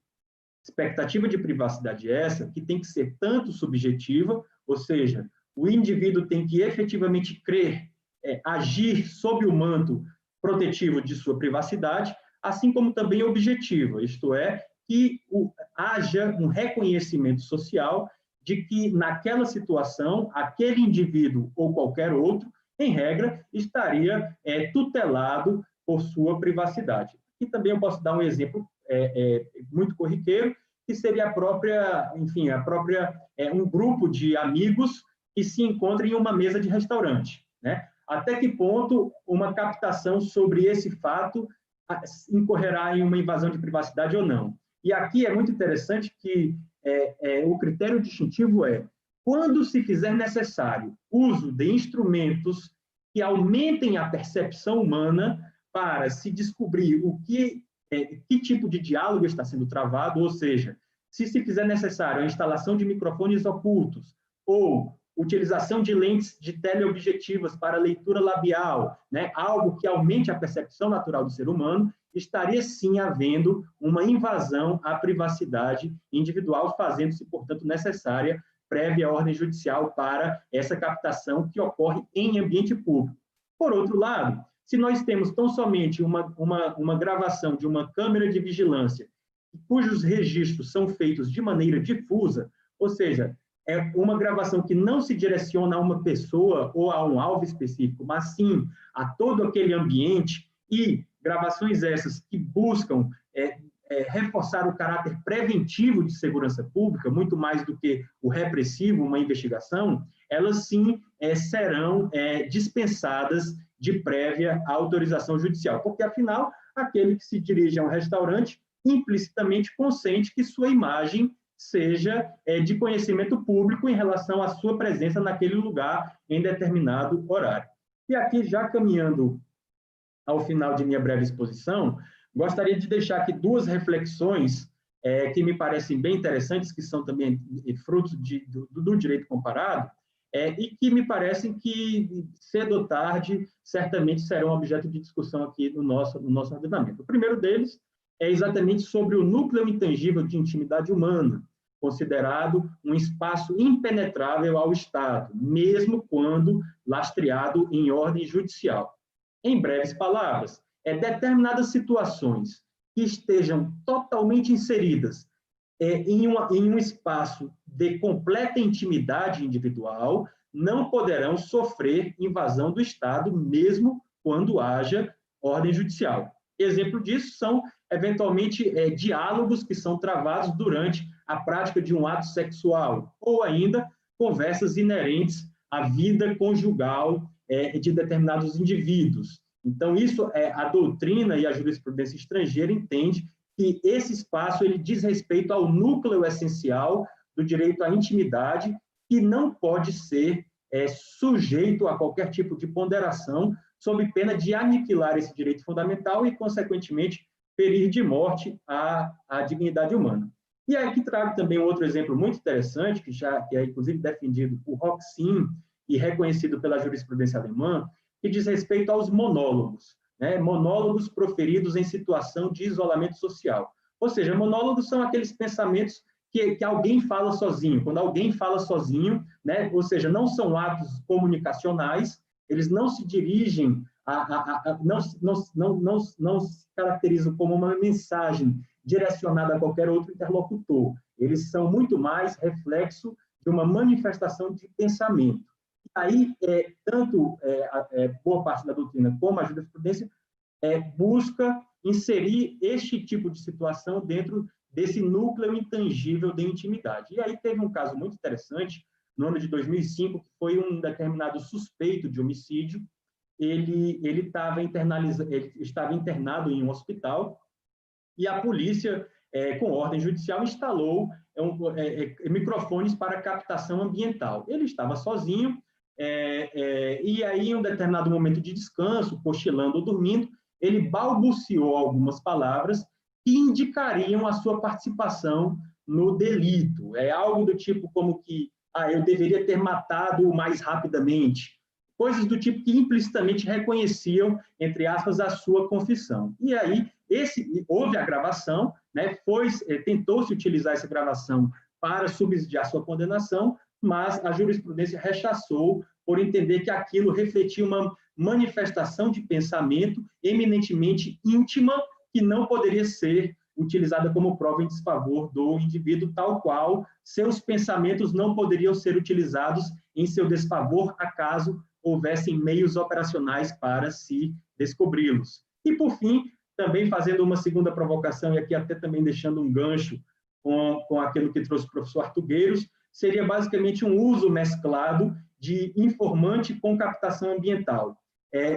Expectativa de privacidade essa que tem que ser tanto subjetiva, ou seja, o indivíduo tem que efetivamente crer, agir sob o manto protetivo de sua privacidade, assim como também objetiva, isto é, que haja um reconhecimento social de que, naquela situação, aquele indivíduo ou qualquer outro, em regra, estaria tutelado por sua privacidade. E também eu posso dar um exemplo muito corriqueiro, que seria a própria, enfim, um grupo de amigos que se encontra em uma mesa de restaurante, né? Até que ponto uma captação sobre esse fato incorrerá em uma invasão de privacidade ou não? E aqui é muito interessante que o critério distintivo é quando se fizer necessário uso de instrumentos que aumentem a percepção humana para se descobrir que tipo de diálogo está sendo travado, ou seja, se fizer necessário a instalação de microfones ocultos ou utilização de lentes de teleobjetivas para leitura labial, né, algo que aumente a percepção natural do ser humano, estaria sim havendo uma invasão à privacidade individual, fazendo-se, portanto, necessária prévia ordem judicial para essa captação que ocorre em ambiente público. Por outro lado, se nós temos tão somente uma gravação de uma câmera de vigilância, cujos registros são feitos de maneira difusa, ou seja, é uma gravação que não se direciona a uma pessoa ou a um alvo específico, mas sim a todo aquele ambiente, e gravações essas que buscam reforçar o caráter preventivo de segurança pública, muito mais do que o repressivo, uma investigação, elas sim serão dispensadas de prévia autorização judicial, porque, afinal, aquele que se dirige a um restaurante implicitamente consente que sua imagem seja de conhecimento público em relação à sua presença naquele lugar em determinado horário. E aqui, já caminhando ao final de minha breve exposição, gostaria de deixar aqui duas reflexões que me parecem bem interessantes, que são também frutos do direito comparado, e que me parecem que, cedo ou tarde, certamente serão objeto de discussão aqui no nosso ordenamento. O primeiro deles é exatamente sobre o núcleo intangível de intimidade humana, considerado um espaço impenetrável ao Estado, mesmo quando lastreado em ordem judicial. Em breves palavras, determinadas situações que estejam totalmente inseridas em um espaço de completa intimidade individual não poderão sofrer invasão do Estado, mesmo quando haja ordem judicial. Exemplo disso são, eventualmente, diálogos que são travados durante a prática de um ato sexual, ou ainda conversas inerentes à vida conjugal de determinados indivíduos. Então, a doutrina e a jurisprudência estrangeira entende que esse espaço ele diz respeito ao núcleo essencial do direito à intimidade, que não pode ser sujeito a qualquer tipo de ponderação, sob pena de aniquilar esse direito fundamental e, consequentemente, ferir de morte a dignidade humana. E aqui trago também um outro exemplo muito interessante, que é inclusive defendido por Roxin e reconhecido pela jurisprudência alemã, que diz respeito aos monólogos, né? Monólogos proferidos em situação de isolamento social. Ou seja, monólogos são aqueles pensamentos que alguém fala sozinho. Quando alguém fala sozinho, né? Ou seja, não são atos comunicacionais, eles não se dirigem, não se caracterizam como uma mensagem direcionada a qualquer outro interlocutor. Eles são muito mais reflexo de uma manifestação de pensamento. Aí, tanto boa parte da doutrina como a jurisprudência busca inserir este tipo de situação dentro desse núcleo intangível de intimidade. E aí teve um caso muito interessante, no ano de 2005, que foi um determinado suspeito de homicídio. Ele estava internado em um hospital e a polícia, com ordem judicial, instalou microfones para captação ambiental. Ele estava sozinho, e aí, em um determinado momento de descanso, cochilando ou dormindo, ele balbuciou algumas palavras que indicariam a sua participação no delito. É algo do tipo como que, eu deveria ter matado mais rapidamente. Coisas do tipo que implicitamente reconheciam, entre aspas, a sua confissão. E aí, houve a gravação, né, tentou-se utilizar essa gravação para subsidiar sua condenação, mas a jurisprudência rechaçou por entender que aquilo refletia uma manifestação de pensamento eminentemente íntima que não poderia ser utilizada como prova em desfavor do indivíduo, tal qual seus pensamentos não poderiam ser utilizados em seu desfavor, acaso houvessem meios operacionais para se descobri-los. E, por fim, também fazendo uma segunda provocação, e aqui até também deixando um gancho com aquilo que trouxe o professor Artugueiros, seria basicamente um uso mesclado de informante com captação ambiental.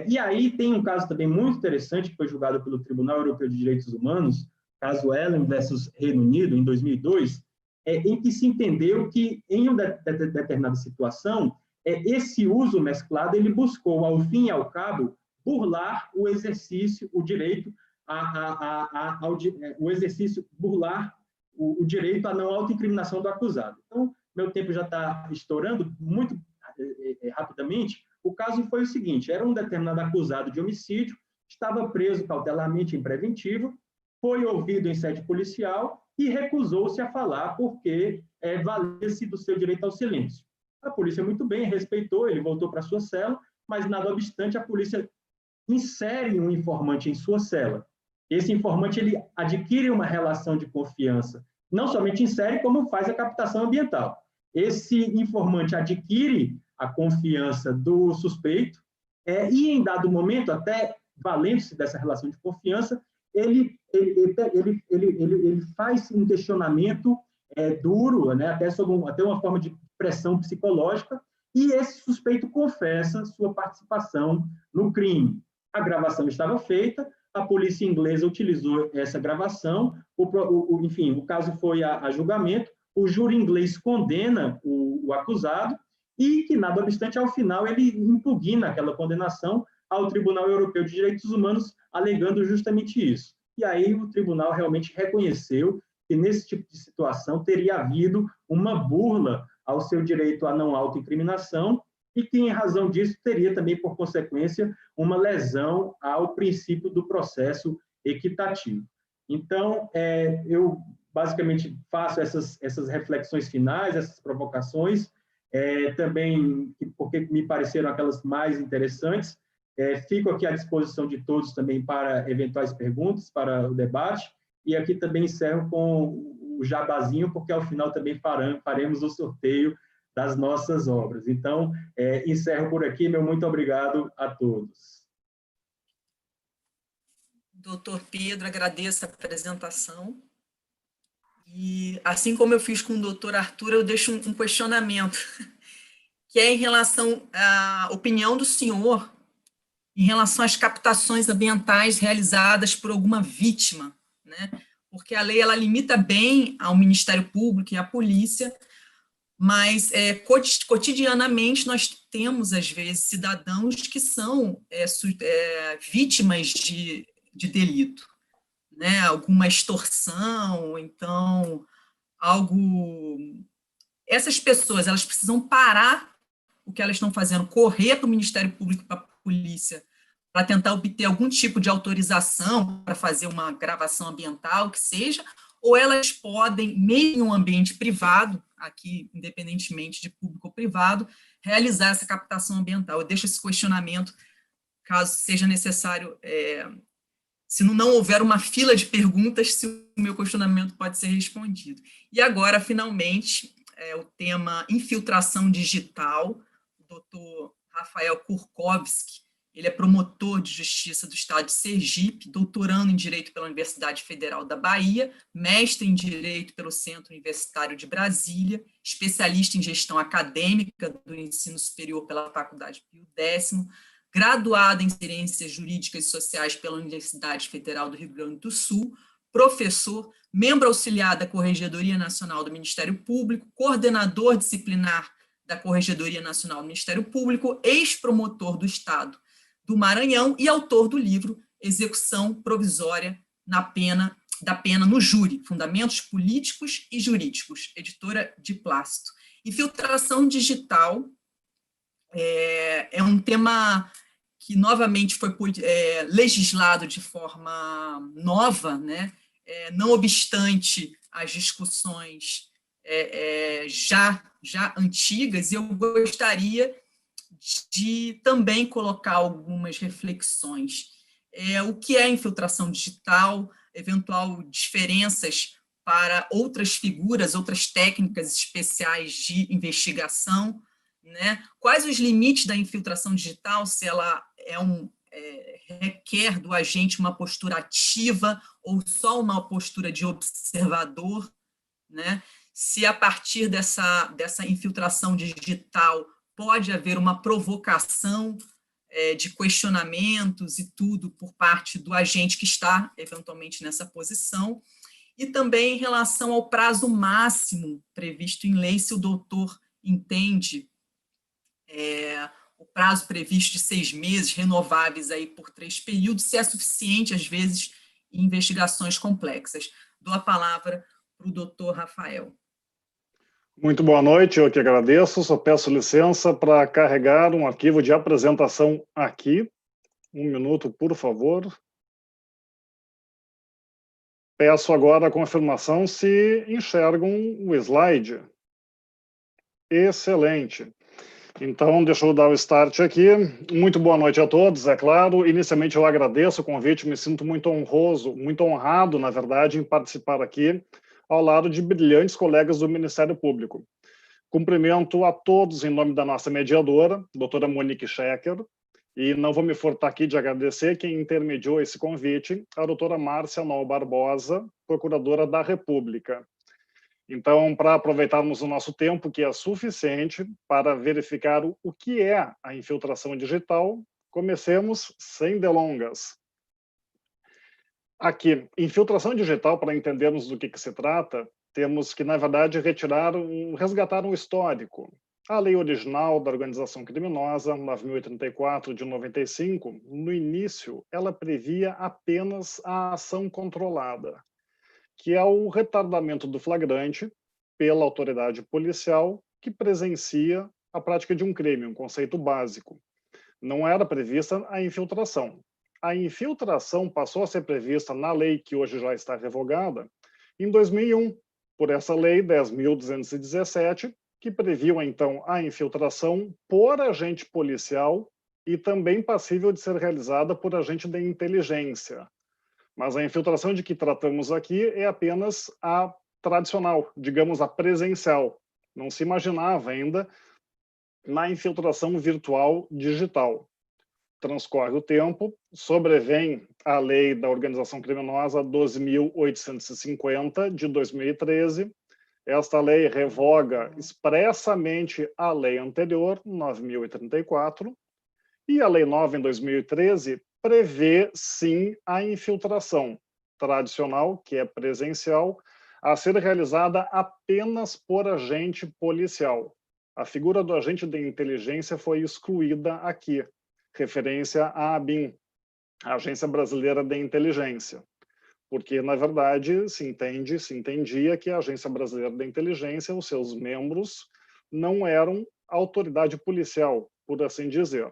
E aí tem um caso também muito interessante, que foi julgado pelo Tribunal Europeu de Direitos Humanos, caso Allen versus Reino Unido, em 2002, em que se entendeu que, em uma determinada situação, esse uso mesclado ele buscou, ao fim e ao cabo, burlar o exercício, o direito o exercício, burlar o direito à não autoincriminação do acusado. Então, meu tempo já está estourando muito rapidamente. O caso foi o seguinte: era um determinado acusado de homicídio, estava preso cautelarmente em preventivo, foi ouvido em sede policial e recusou-se a falar porque valia-se do seu direito ao silêncio. A polícia muito bem respeitou, ele voltou para sua cela, mas nada obstante a polícia insere um informante em sua cela. Esse informante ele adquire uma relação de confiança, não somente insere, como faz a captação ambiental. Esse informante adquire a confiança do suspeito e, em dado momento, até valendo-se dessa relação de confiança, ele faz um questionamento duro, né, até uma forma de pressão psicológica, e esse suspeito confessa sua participação no crime. A gravação estava feita, a polícia inglesa utilizou essa gravação, enfim, o caso foi a julgamento, o júri inglês condena o acusado e que, nada obstante, ao final, ele impugna aquela condenação ao Tribunal Europeu de Direitos Humanos, alegando justamente isso. E aí o tribunal realmente reconheceu que, nesse tipo de situação, teria havido uma burla ao seu direito à não autoincriminação e que, em razão disso, teria também, por consequência, uma lesão ao princípio do processo equitativo. Então, eu basicamente faço essas reflexões finais, essas provocações, também porque me pareceram aquelas mais interessantes. Fico aqui à disposição de todos também para eventuais perguntas, para o debate, e aqui também encerro com o jabazinho, porque ao final também faremos o sorteio das nossas obras. Então, encerro por aqui, meu muito obrigado a todos. Doutor Pedro, agradeço a apresentação. E, assim como eu fiz com o doutor Arthur, eu deixo um questionamento, que é em relação à opinião do senhor em relação às captações ambientais realizadas por alguma vítima, né? Porque a lei ela limita bem ao Ministério Público e à polícia, mas cotidianamente nós temos, às vezes, cidadãos que são vítimas de delito, né? Alguma extorsão, então, essas pessoas, elas precisam parar o que elas estão fazendo, correr para o Ministério Público, para a polícia, para tentar obter algum tipo de autorização para fazer uma gravação ambiental, que seja, ou elas podem, mesmo em um ambiente privado, aqui, independentemente de público ou privado, realizar essa captação ambiental. Eu deixo esse questionamento, caso seja necessário, se não houver uma fila de perguntas, se o meu questionamento pode ser respondido. E agora, finalmente, o tema infiltração digital, o doutor Rafael Kurkowski, ele é promotor de justiça do estado de Sergipe, doutorando em Direito pela Universidade Federal da Bahia, mestre em Direito pelo Centro Universitário de Brasília, especialista em gestão acadêmica do ensino superior pela Faculdade Pio X, graduado em Ciências Jurídicas e Sociais pela Universidade Federal do Rio Grande do Sul, professor, membro auxiliar da Corregedoria Nacional do Ministério Público, coordenador disciplinar da Corregedoria Nacional do Ministério Público, ex-promotor do Estado do Maranhão e autor do livro Execução Provisória da Pena no Júri, Fundamentos Políticos e Jurídicos, editora de Plácido. Infiltração digital é um tema que novamente foi legislado de forma nova, né? Não obstante as discussões já antigas, e eu gostaria de também colocar algumas reflexões. o que é infiltração digital, eventual diferenças para outras figuras, outras técnicas especiais de investigação, né? Quais os limites da infiltração digital, se ela requer do agente uma postura ativa ou só uma postura de observador, né? Se a partir dessa infiltração digital pode haver uma provocação de questionamentos e tudo por parte do agente que está eventualmente nessa posição, e também em relação ao prazo máximo previsto em lei, se o doutor entende o prazo previsto de 6 meses, renováveis aí por 3 períodos, se é suficiente, às vezes, em investigações complexas. Dou a palavra para o doutor Rafael. Muito boa noite, eu que agradeço. Só peço licença para carregar um arquivo de apresentação aqui. 1 minuto, por favor. Peço agora a confirmação se enxergam o slide. Excelente. Então, deixa eu dar o start aqui. Muito boa noite a todos, é claro. Inicialmente, eu agradeço o convite, me sinto muito honrado, na verdade, em participar aqui, ao lado de brilhantes colegas do Ministério Público. Cumprimento a todos em nome da nossa mediadora, doutora Monique Schecker, e não vou me furtar aqui de agradecer quem intermediou esse convite, a doutora Márcia Nol Barbosa, procuradora da República. Então, para aproveitarmos o nosso tempo, que é suficiente para verificar o que é a infiltração digital, comecemos sem delongas. Aqui, infiltração digital, para entendermos do que se trata, temos que, na verdade, resgatar um histórico. A lei original da organização criminosa, 9.034 de 95, no início, ela previa apenas a ação controlada, que é o retardamento do flagrante pela autoridade policial que presencia a prática de um crime, um conceito básico. Não era prevista a infiltração. A infiltração passou a ser prevista na lei que hoje já está revogada em 2001, por essa lei 10.217, que previu, então, a infiltração por agente policial e também passível de ser realizada por agente de inteligência. Mas a infiltração de que tratamos aqui é apenas a tradicional, digamos, a presencial. Não se imaginava ainda na infiltração virtual digital. Transcorre o tempo, sobrevém a lei da organização criminosa 12.850 de 2013. Esta lei revoga expressamente a lei anterior, 9.034, e a lei nova, em 2013, prevê, sim, a infiltração tradicional, que é presencial, a ser realizada apenas por agente policial. A figura do agente de inteligência foi excluída aqui, referência à ABIN, a Agência Brasileira de Inteligência, porque, na verdade, se entendia que a Agência Brasileira de Inteligência, os seus membros, não eram autoridade policial, por assim dizer.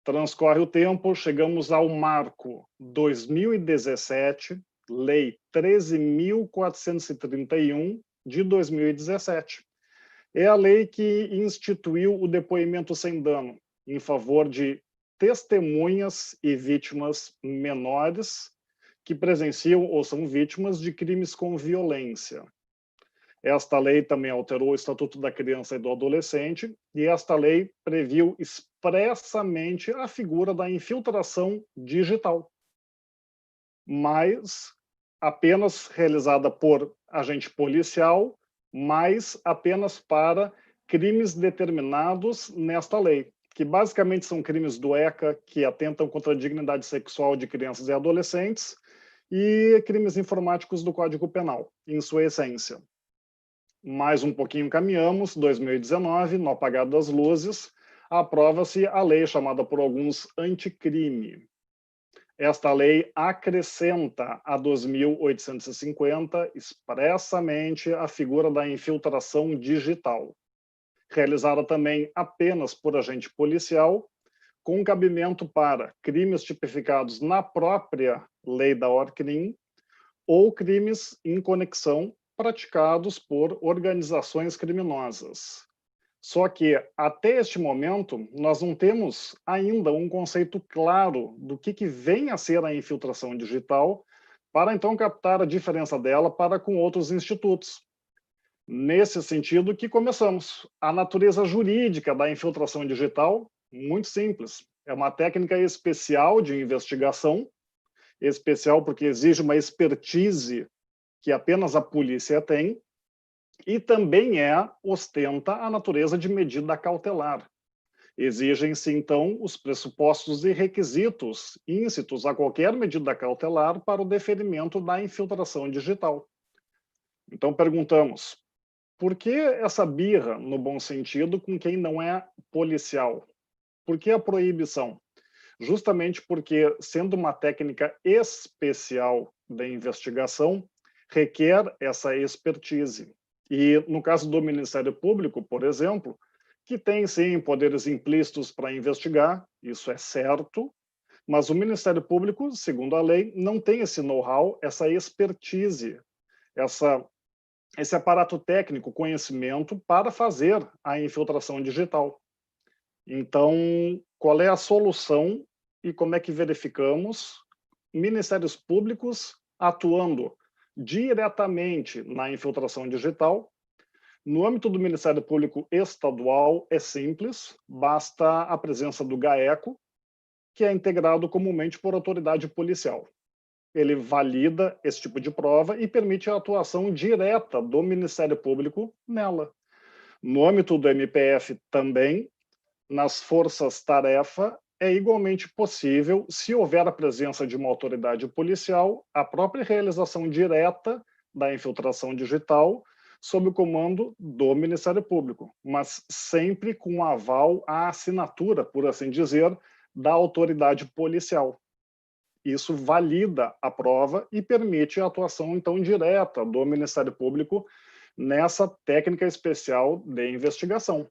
Transcorre o tempo, chegamos ao marco 2017, Lei 13.431 de 2017. É a lei que instituiu o depoimento sem dano em favor de testemunhas e vítimas menores que presenciam ou são vítimas de crimes com violência. Esta lei também alterou o Estatuto da Criança e do Adolescente, e esta lei previu expressamente a figura da infiltração digital, mas apenas realizada por agente policial, mas apenas para crimes determinados nesta lei, que basicamente são crimes do ECA, que atentam contra a dignidade sexual de crianças e adolescentes, e crimes informáticos do Código Penal, em sua essência. Mais um pouquinho caminhamos, 2019, no apagar das luzes, aprova-se a lei chamada por alguns anticrime. Esta lei acrescenta a 2.850 expressamente a figura da infiltração digital, realizada também apenas por agente policial, com cabimento para crimes tipificados na própria lei da ORCRIM ou crimes em conexão praticados por organizações criminosas. Só que, até este momento, nós não temos ainda um conceito claro do que vem a ser a infiltração digital, para então captar a diferença dela para com outros institutos. Nesse sentido que começamos. A natureza jurídica da infiltração digital, muito simples. É uma técnica especial de investigação, especial porque exige uma expertise que apenas a polícia tem, e também ostenta a natureza de medida cautelar. Exigem-se, então, os pressupostos e requisitos íncitos a qualquer medida cautelar para o deferimento da infiltração digital. Então, perguntamos, por que essa birra, no bom sentido, com quem não é policial? Por que a proibição? Justamente porque, sendo uma técnica especial da investigação, requer essa expertise. E, no caso do Ministério Público, por exemplo, que tem, sim, poderes implícitos para investigar, isso é certo, mas o Ministério Público, segundo a lei, não tem esse know-how, essa expertise, esse aparato técnico, conhecimento para fazer a infiltração digital. Então, qual é a solução e como é que verificamos ministérios públicos atuando diretamente na infiltração digital? No âmbito do Ministério Público Estadual, é simples, basta a presença do GAECO, que é integrado comumente por autoridade policial. Ele valida esse tipo de prova e permite a atuação direta do Ministério Público nela. No âmbito do MPF também, nas forças-tarefa, é igualmente possível, se houver a presença de uma autoridade policial, a própria realização direta da infiltração digital sob o comando do Ministério Público, mas sempre com aval à assinatura, por assim dizer, da autoridade policial. Isso valida a prova e permite a atuação, então, direta do Ministério Público nessa técnica especial de investigação.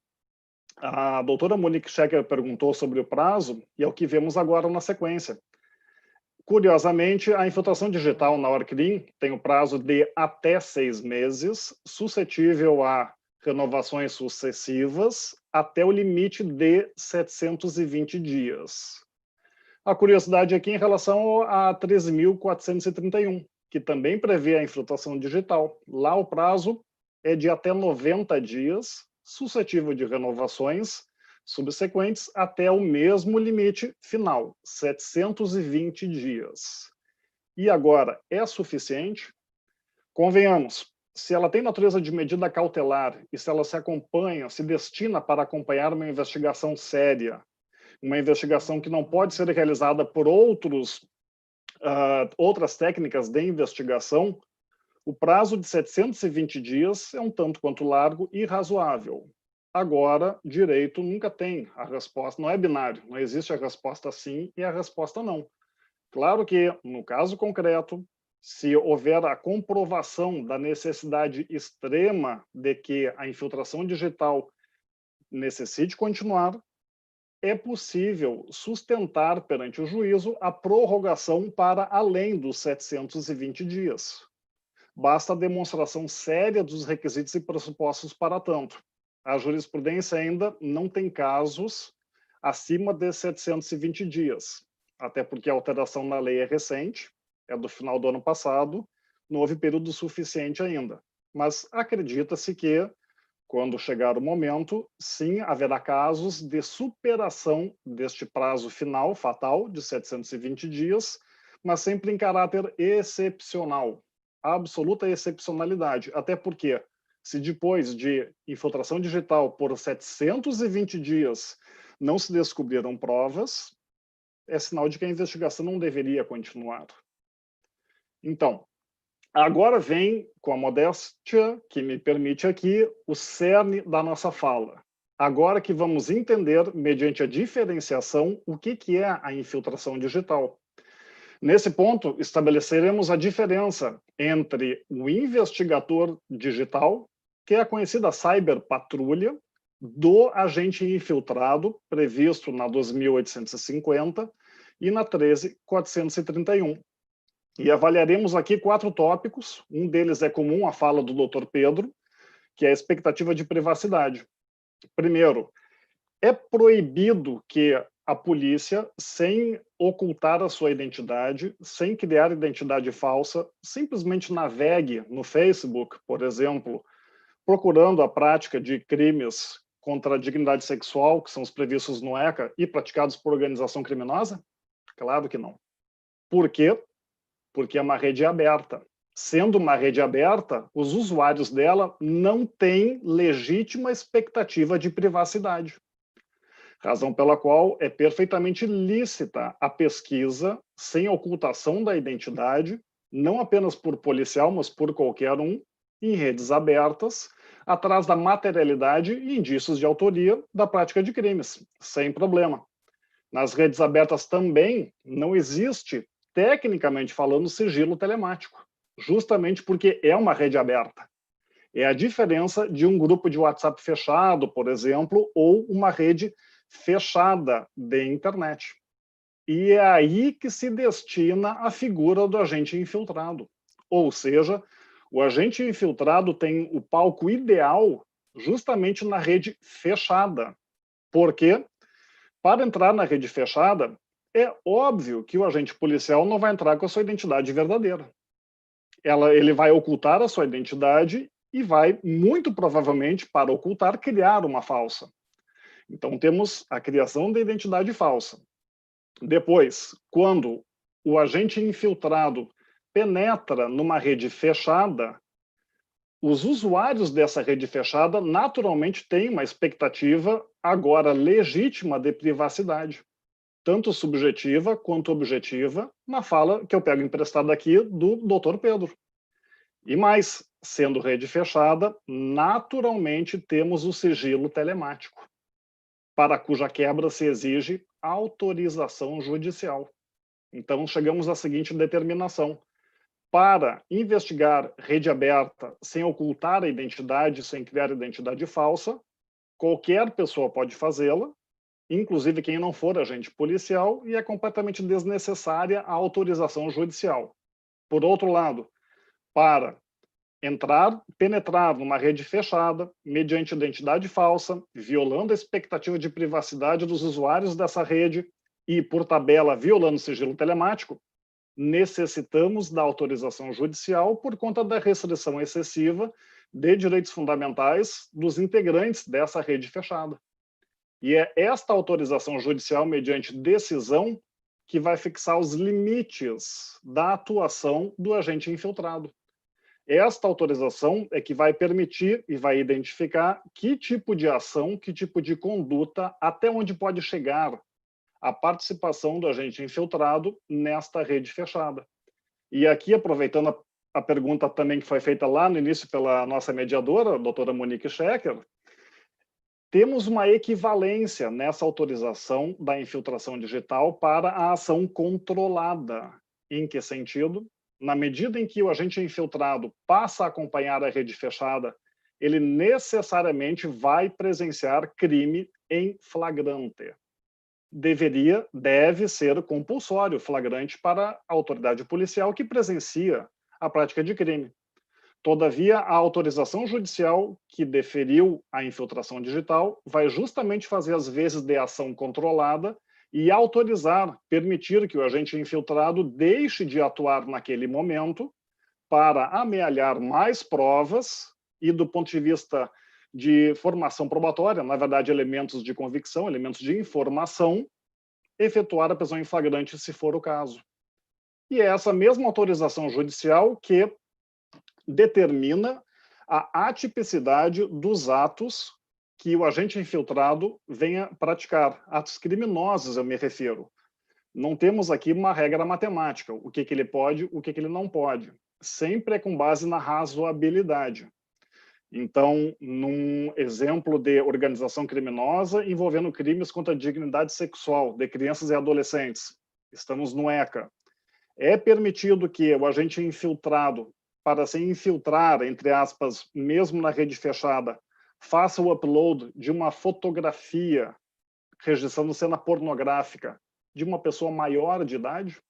A doutora Monique Schecker perguntou sobre o prazo, e é o que vemos agora na sequência. Curiosamente, a infiltração digital na Orcrim tem o prazo de até 6 meses, suscetível a renovações sucessivas, até o limite de 720 dias. A curiosidade aqui em relação a 13.431, que também prevê a infiltração digital. Lá o prazo é de até 90 dias, suscetível de renovações subsequentes até o mesmo limite final, 720 dias. E agora, é suficiente? Convenhamos, se ela tem natureza de medida cautelar e se ela se acompanha, se destina para acompanhar uma investigação séria, uma investigação que não pode ser realizada por outras técnicas de investigação, o prazo de 720 dias é um tanto quanto largo e razoável. Agora, direito nunca tem a resposta, não é binário, não existe a resposta sim e a resposta não. Claro que, no caso concreto, se houver a comprovação da necessidade extrema de que a infiltração digital necessite continuar, é possível sustentar perante o juízo a prorrogação para além dos 720 dias. Basta a demonstração séria dos requisitos e pressupostos para tanto. A jurisprudência ainda não tem casos acima de 720 dias, até porque a alteração na lei é recente, é do final do ano passado, não houve período suficiente ainda. Mas acredita-se que, quando chegar o momento, sim, haverá casos de superação deste prazo final, fatal, de 720 dias, mas sempre em caráter excepcional. Absoluta excepcionalidade, até porque, se depois de infiltração digital por 720 dias não se descobriram provas, é sinal de que a investigação não deveria continuar. Então, agora vem, com a modéstia que me permite aqui, o cerne da nossa fala. Agora que vamos entender, mediante a diferenciação, o que é a infiltração digital. Nesse ponto, estabeleceremos a diferença entre o investigador digital, que é a conhecida cyberpatrulha, do agente infiltrado, previsto na 2.850 e na 13.431. E avaliaremos aqui 4 tópicos. Um deles é comum à fala do Dr. Pedro, que é a expectativa de privacidade. Primeiro, é proibido que a polícia, sem ocultar a sua identidade, sem criar identidade falsa, simplesmente navegue no Facebook, por exemplo, procurando a prática de crimes contra a dignidade sexual, que são os previstos no ECA, e praticados por organização criminosa? Claro que não. Por quê? Porque é uma rede aberta. Sendo uma rede aberta, os usuários dela não têm legítima expectativa de privacidade. Razão pela qual é perfeitamente lícita a pesquisa sem ocultação da identidade, não apenas por policial, mas por qualquer um, em redes abertas, atrás da materialidade e indícios de autoria da prática de crimes, sem problema. Nas redes abertas também não existe, tecnicamente falando, sigilo telemático, justamente porque é uma rede aberta. É a diferença de um grupo de WhatsApp fechado, por exemplo, ou uma rede fechada de internet. E é aí que se destina a figura do agente infiltrado. Ou seja, o agente infiltrado tem o palco ideal justamente na rede fechada. Por quê? Para entrar na rede fechada, é óbvio que o agente policial não vai entrar com a sua identidade verdadeira. Ele vai ocultar a sua identidade e vai, muito provavelmente, para ocultar, criar uma falsa. Então, temos a criação da identidade falsa. Depois, quando o agente infiltrado penetra numa rede fechada, os usuários dessa rede fechada naturalmente têm uma expectativa agora legítima de privacidade, tanto subjetiva quanto objetiva, na fala que eu pego emprestada aqui do Dr. Pedro. E mais, sendo rede fechada, naturalmente temos o sigilo telemático, para cuja quebra se exige autorização judicial. Então, chegamos à seguinte determinação: para investigar rede aberta sem ocultar a identidade, sem criar identidade falsa, qualquer pessoa pode fazê-la, inclusive quem não for agente policial, e é completamente desnecessária a autorização judicial. Por outro lado, para penetrar numa rede fechada, mediante identidade falsa, violando a expectativa de privacidade dos usuários dessa rede e, por tabela, violando o sigilo telemático, necessitamos da autorização judicial por conta da restrição excessiva de direitos fundamentais dos integrantes dessa rede fechada. E é esta autorização judicial, mediante decisão, que vai fixar os limites da atuação do agente infiltrado. Esta autorização é que vai permitir e vai identificar que tipo de ação, que tipo de conduta, até onde pode chegar a participação do agente infiltrado nesta rede fechada. E aqui, aproveitando a pergunta também que foi feita lá no início pela nossa mediadora, a doutora Monique Schecker, temos uma equivalência nessa autorização da infiltração digital para a ação controlada. Em que sentido? Na medida em que o agente infiltrado passa a acompanhar a rede fechada, ele necessariamente vai presenciar crime em flagrante. Deve ser compulsório, flagrante para a autoridade policial que presencia a prática de crime. Todavia, a autorização judicial que deferiu a infiltração digital vai justamente fazer as vezes de ação controlada e autorizar, permitir que o agente infiltrado deixe de atuar naquele momento para amealhar mais provas e, do ponto de vista de formação probatória, na verdade, elementos de convicção, elementos de informação, efetuar a prisão em flagrante, se for o caso. E é essa mesma autorização judicial que determina a atipicidade dos atos que o agente infiltrado venha praticar. Atos criminosos, eu me refiro. Não temos aqui uma regra matemática, o que ele pode, o que ele não pode. Sempre é com base na razoabilidade. Então, num exemplo de organização criminosa envolvendo crimes contra a dignidade sexual de crianças e adolescentes, estamos no ECA. É permitido que o agente infiltrado, para se infiltrar, entre aspas, mesmo na rede fechada, faça o upload de uma fotografia registrando cena pornográfica de uma pessoa maior de idade?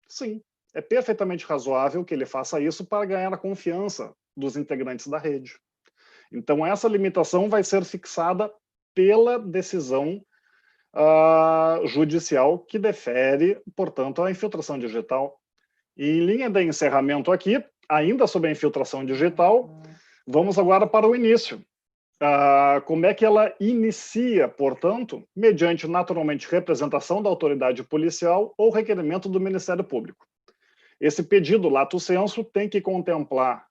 Sim, é perfeitamente razoável que ele faça isso para ganhar a confiança dos integrantes da rede. Então, essa limitação vai ser fixada pela decisão judicial que defere, portanto, a infiltração digital. E em linha de encerramento aqui, ainda sobre a infiltração digital, vamos agora para o início. Como é que ela inicia, portanto, mediante naturalmente representação da autoridade policial ou requerimento do Ministério Público. Esse pedido lato sensu tem que contemplar,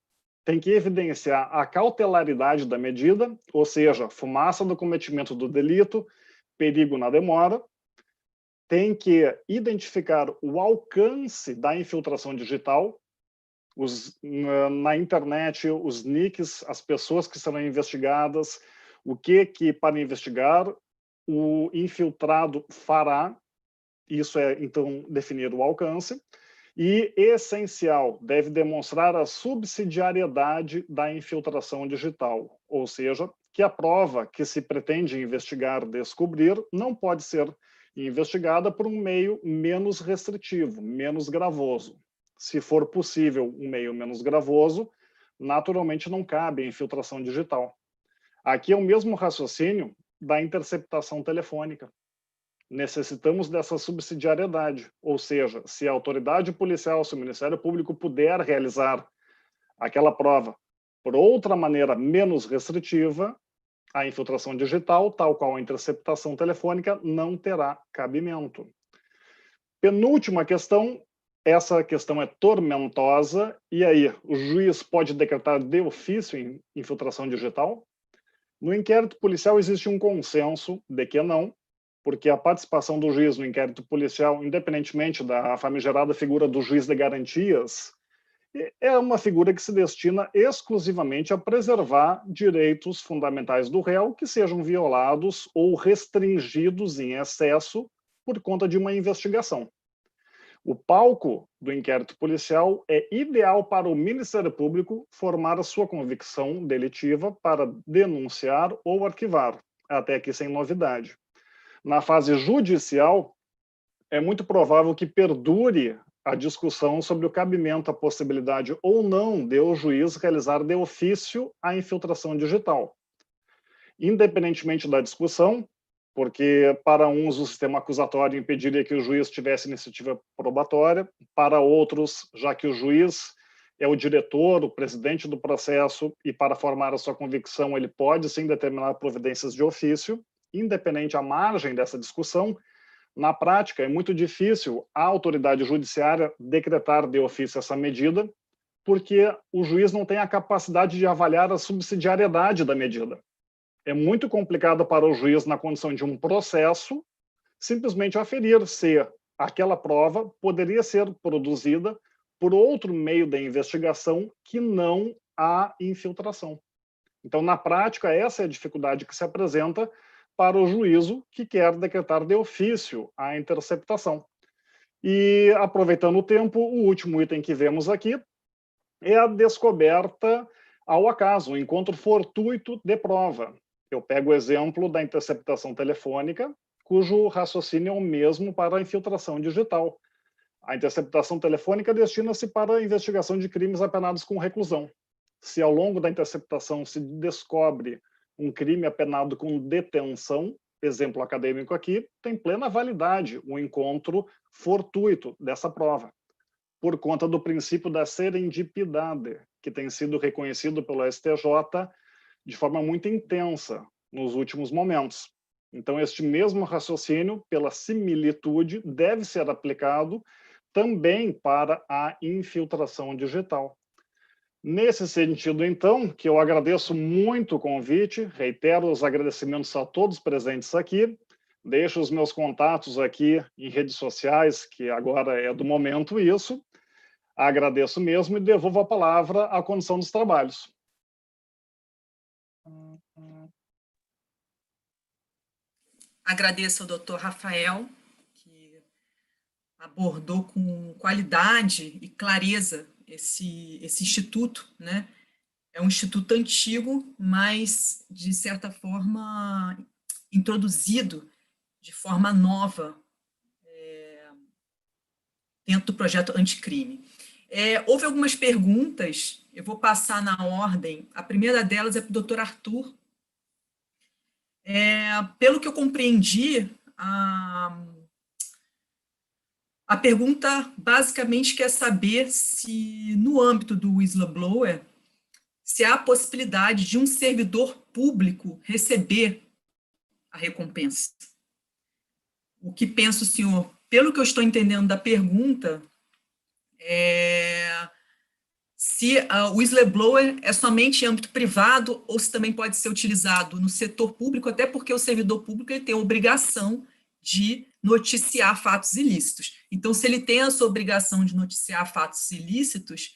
tem que evidenciar a cautelaridade da medida, ou seja, fumaça do cometimento do delito, perigo na demora, tem que identificar o alcance da infiltração digital, na internet, os nicks, as pessoas que serão investigadas, o que para investigar o infiltrado fará, isso é, então, definir o alcance, e, essencial, deve demonstrar a subsidiariedade da infiltração digital, ou seja, que a prova que se pretende investigar, descobrir, não pode ser investigada por um meio menos restritivo, menos gravoso. Se for possível um meio menos gravoso, naturalmente não cabe a infiltração digital. Aqui é o mesmo raciocínio da interceptação telefônica. Necessitamos dessa subsidiariedade, ou seja, se a autoridade policial, se o Ministério Público puder realizar aquela prova por outra maneira menos restritiva, a infiltração digital, tal qual a interceptação telefônica, não terá cabimento. Penúltima questão, essa questão é tormentosa, e aí, o juiz pode decretar de ofício infiltração digital? No inquérito policial existe um consenso de que não, porque a participação do juiz no inquérito policial, independentemente da famigerada figura do juiz de garantias, é uma figura que se destina exclusivamente a preservar direitos fundamentais do réu que sejam violados ou restringidos em excesso por conta de uma investigação. O palco do inquérito policial é ideal para o Ministério Público formar a sua convicção delitiva para denunciar ou arquivar, até aqui sem novidade. Na fase judicial, é muito provável que perdure a discussão sobre o cabimento, a possibilidade ou não de o juiz realizar de ofício a infiltração digital. Independentemente da discussão, porque para uns o sistema acusatório impediria que o juiz tivesse iniciativa probatória, para outros, já que o juiz é o diretor, o presidente do processo, e para formar a sua convicção ele pode sim determinar providências de ofício, independente à margem dessa discussão. Na prática, é muito difícil a autoridade judiciária decretar de ofício essa medida, porque o juiz não tem a capacidade de avaliar a subsidiariedade da medida. É muito complicado para o juiz, na condição de um processo, simplesmente aferir se aquela prova poderia ser produzida por outro meio da investigação que não a infiltração. Então, na prática, essa é a dificuldade que se apresenta para o juízo que quer decretar de ofício a interceptação. E, aproveitando o tempo, o último item que vemos aqui é a descoberta ao acaso, o encontro fortuito de prova. Eu pego o exemplo da interceptação telefônica, cujo raciocínio é o mesmo para a infiltração digital. A interceptação telefônica destina-se para a investigação de crimes apenados com reclusão. Se ao longo da interceptação se descobre um crime apenado com detenção, exemplo acadêmico aqui, tem plena validade o encontro fortuito dessa prova, por conta do princípio da serendipidade, que tem sido reconhecido pelo STJ de forma muito intensa nos últimos momentos. Então, este mesmo raciocínio, pela similitude, deve ser aplicado também para a infiltração digital. Nesse sentido, então, que eu agradeço muito o convite, reitero os agradecimentos a todos presentes aqui, deixo os meus contatos aqui em redes sociais, que agora é do momento isso, agradeço mesmo e devolvo a palavra à condução dos trabalhos. Agradeço ao doutor Rafael, que abordou com qualidade e clareza esse instituto, né? É um instituto antigo, mas, de certa forma, introduzido de forma nova dentro do projeto anticrime. Houve algumas perguntas, eu vou passar na ordem. A primeira delas é para o doutor Arthur. Pelo que eu compreendi, a pergunta basicamente quer saber se, no âmbito do whistleblower, se há a possibilidade de um servidor público receber a recompensa. O que pensa o senhor? Pelo que eu estou entendendo da pergunta, se o whistleblower é somente em âmbito privado ou se também pode ser utilizado no setor público, até porque o servidor público ele tem a obrigação de noticiar fatos ilícitos. Então, se ele tem essa obrigação de noticiar fatos ilícitos,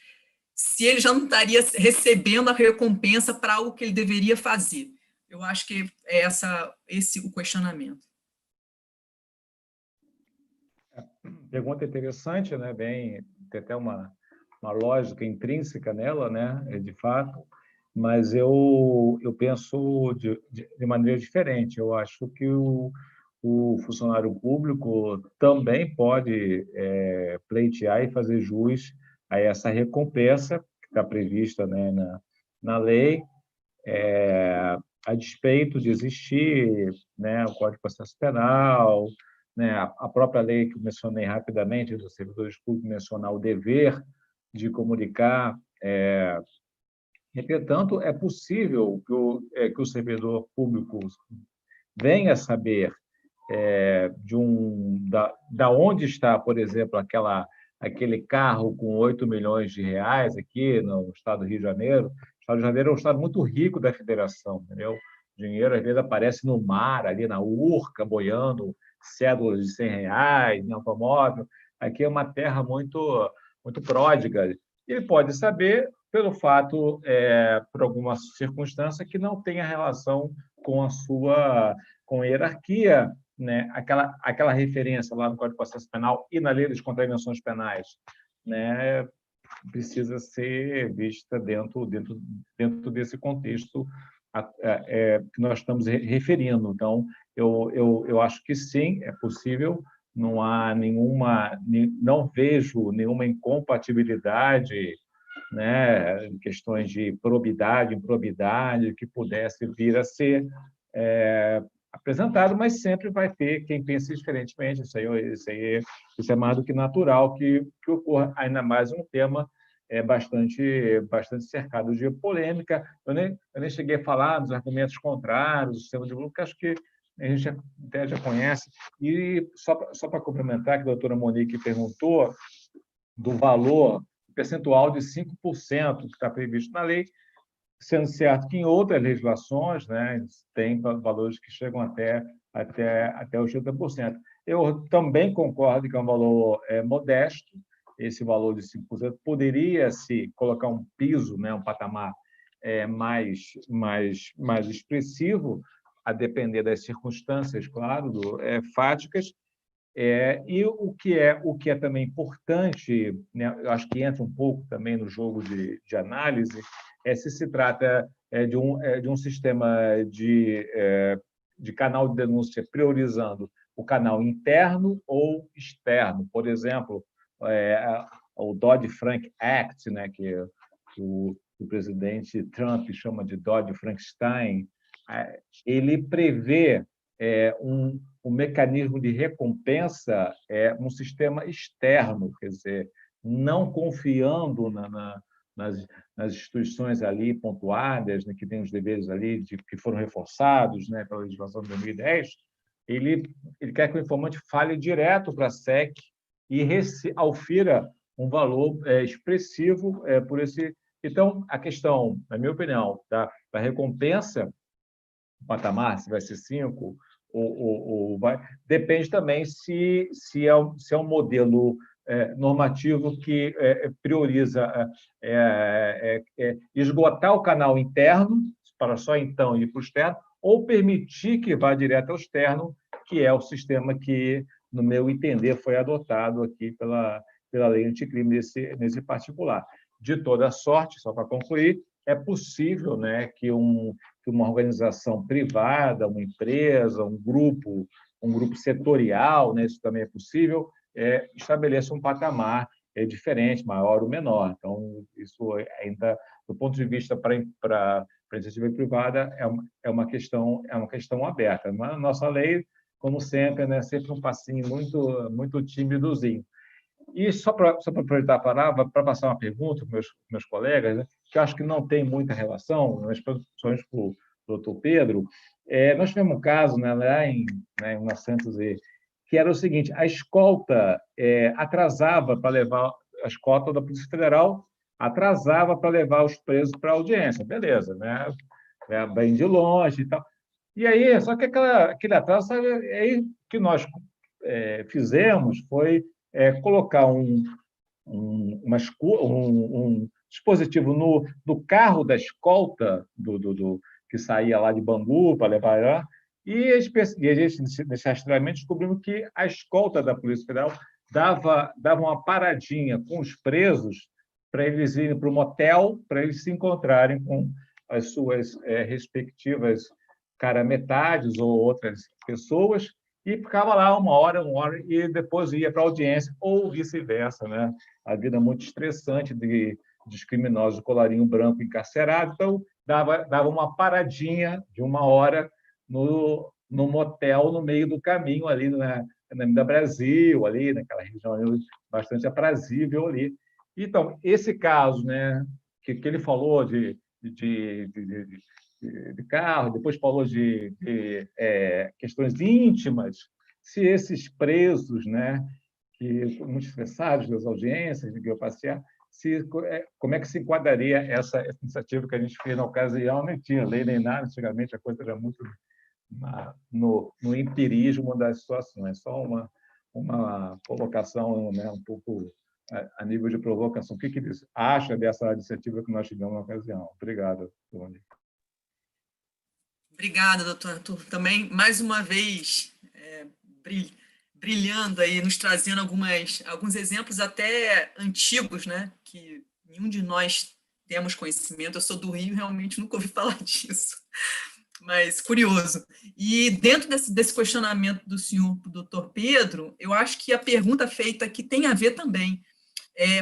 se ele já não estaria recebendo a recompensa para algo que ele deveria fazer. Eu acho que é esse o questionamento. Pergunta interessante, né? Tem até uma lógica intrínseca nela, né? De fato, mas eu penso de maneira diferente. Eu acho que o funcionário público também pode pleitear e fazer jus a essa recompensa que está prevista, né, na lei, a despeito de existir, né, o Código de Processo Penal, né, a própria lei que eu mencionei rapidamente, dos servidores públicos, mencionar o dever de comunicar. Entretanto, é possível que o servidor público venha saber da onde está, por exemplo, aquele carro com 8 milhões de reais aqui no estado do Rio de Janeiro. O estado do Rio de Janeiro é um estado muito rico da federação, entendeu? O dinheiro, às vezes, aparece no mar, ali na Urca, boiando cédulas de 100 reais, em automóvel. Aqui é uma terra muito, muito pródiga. Ele pode saber pelo fato, por alguma circunstância, que não tenha relação com com a hierarquia, né? Aquela referência lá no Código de Processo Penal e na Lei das Contravenções Penais, né? Precisa ser vista dentro desse contexto que nós estamos referindo. Então, eu acho que sim, é possível. Não vejo nenhuma incompatibilidade, né, em questões de probidade, improbidade, que pudesse vir a ser apresentado, mas sempre vai ter quem pense diferentemente. Isso é mais do que natural que ocorra, ainda mais um tema bastante cercado de polêmica. Eu nem cheguei a falar dos argumentos contrários do sistema de lucro, que acho que a gente até já conhece. E só para complementar, que a doutora Monique perguntou do valor percentual de 5% que está previsto na lei, sendo certo que em outras legislações, né, tem valores que chegam até 80%. Eu também concordo que é um valor modesto. Esse valor de 5% poderia-se colocar um piso, né, um patamar mais expressivo, a depender das circunstâncias, claro, fáticas. E o que é também importante, né, eu acho que entra um pouco também no jogo de análise, se trata de um sistema de canal de denúncia priorizando o canal interno ou externo. Por exemplo, o Dodd-Frank Act, né, que o presidente Trump chama de Dodd-Frankenstein, ele prevê um mecanismo de recompensa um sistema externo, quer dizer, não confiando nas instituições ali pontuadas, né, que têm os deveres ali que foram reforçados, né, pela legislação de 2010, ele quer que o informante fale direto para a SEC e aufira um valor expressivo por esse. Então, a questão, na minha opinião, da recompensa, o patamar, se vai ser 5, depende também se é um modelo normativo que prioriza esgotar o canal interno, para só então ir para o externo, ou permitir que vá direto ao externo, que é o sistema que, no meu entender, foi adotado aqui pela lei anticrime nesse particular. De toda sorte, só para concluir, é possível, né, que uma organização privada, uma empresa, um grupo setorial, né, isso também é possível, estabeleça um patamar é diferente, maior ou menor. Então, isso ainda, do ponto de vista para a iniciativa privada, é uma questão aberta. Mas a nossa lei, como sempre, né, sempre um passinho muito tímidozinho. E só para aproveitar a palavra, para passar uma pergunta para meus colegas, né, que eu acho que não tem muita relação, mas principalmente para o doutor Pedro, nós tivemos um caso, né, lá em 1900, que era o seguinte: a escolta atrasava para levar a escolta da Polícia Federal, atrasava para levar os presos para a audiência, beleza, né? Bem de longe e tal. E aí, só que aquele atraso, aí que nós fizemos foi colocar um dispositivo no carro da escolta que saía lá de Bangu para levar lá, e a gente, nesse rastreamento, descobrimos que a escolta da Polícia Federal dava uma paradinha com os presos para eles irem para o motel, para eles se encontrarem com as suas respectivas cara-metades ou outras pessoas, e ficava lá uma hora, e depois ia para a audiência, ou vice-versa, né? A vida muito estressante dos criminosos de colarinho branco encarcerados, então dava uma paradinha de uma hora no motel, no meio do caminho, ali na Avenida Brasil, ali naquela região bastante aprazível ali. Então, esse caso, né, que ele falou de carro, depois falou de questões íntimas, se esses presos, né, que muito estressados das audiências, de passear, como é que se enquadraria essa iniciativa que a gente fez na ocasião? Nem tinha lei nem nada, antigamente a coisa era muito no empirismo das situações, só uma colocação, né, um pouco a nível de provocação. O que ele acha dessa iniciativa que nós tivemos na ocasião? Obrigado, Tony. Obrigada, doutor Arthur. Também, mais uma vez, brilhando aí, nos trazendo alguns exemplos até antigos, né, que nenhum de nós temos conhecimento. Eu sou do Rio, realmente nunca ouvi falar disso, mas curioso. E dentro desse questionamento do senhor, do doutor Pedro, eu acho que a pergunta feita aqui tem a ver também.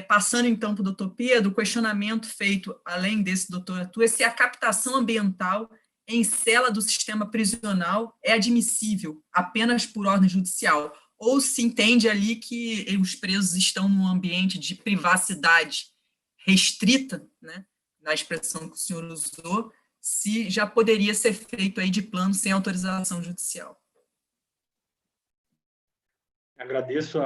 Passando, então, para o doutor Pedro, o questionamento feito, além desse doutor Arthur, é se a captação ambiental em cela do sistema prisional é admissível apenas por ordem judicial, ou se entende ali que os presos estão num ambiente de privacidade restrita, né, na expressão que o senhor usou, se já poderia ser feito aí de plano sem autorização judicial. Agradeço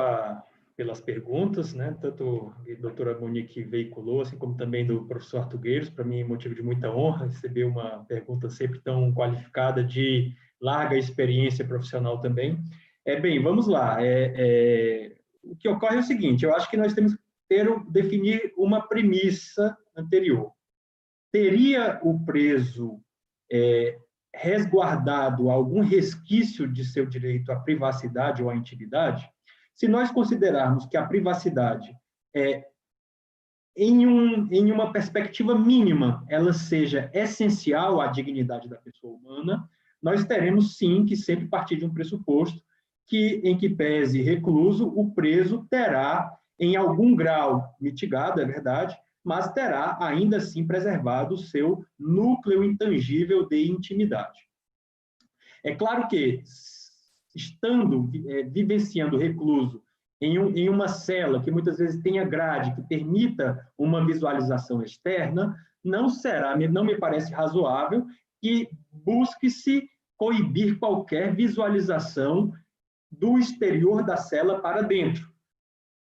pelas perguntas, né, tanto a doutora Monique veiculou, assim como também do professor Arthur Gueiros. Para mim é motivo de muita honra receber uma pergunta sempre tão qualificada, de larga experiência profissional também. Bem, vamos lá. O que ocorre é o seguinte: eu acho que nós temos que definir uma premissa anterior. Teria o preso resguardado algum resquício de seu direito à privacidade ou à intimidade? Se nós considerarmos que a privacidade em uma perspectiva mínima, ela seja essencial à dignidade da pessoa humana, nós teremos, sim, que sempre partir de um pressuposto em que pese recluso, o preso terá, em algum grau mitigado, é verdade, mas terá, ainda assim, preservado o seu núcleo intangível de intimidade. É claro que, vivenciando recluso em uma cela que muitas vezes tenha grade que permita uma visualização externa, não me parece razoável que busque-se coibir qualquer visualização do exterior da cela para dentro,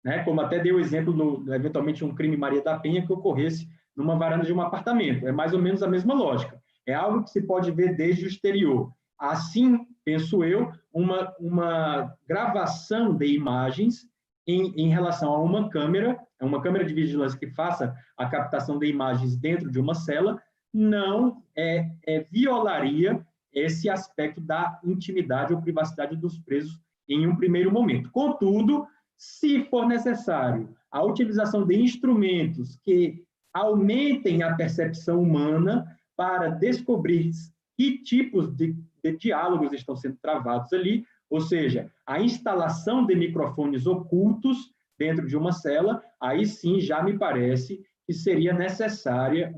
né? Como até dei o exemplo, eventualmente, um crime Maria da Penha que ocorresse numa varanda de um apartamento. É mais ou menos a mesma lógica. É algo que se pode ver desde o exterior. Assim, penso eu, uma gravação de imagens em relação a uma câmera de vigilância que faça a captação de imagens dentro de uma cela, não violaria esse aspecto da intimidade ou privacidade dos presos em um primeiro momento. Contudo, se for necessário a utilização de instrumentos que aumentem a percepção humana para descobrir que tipos de diálogos estão sendo travados ali, ou seja, a instalação de microfones ocultos dentro de uma cela, aí sim já me parece que seria necessária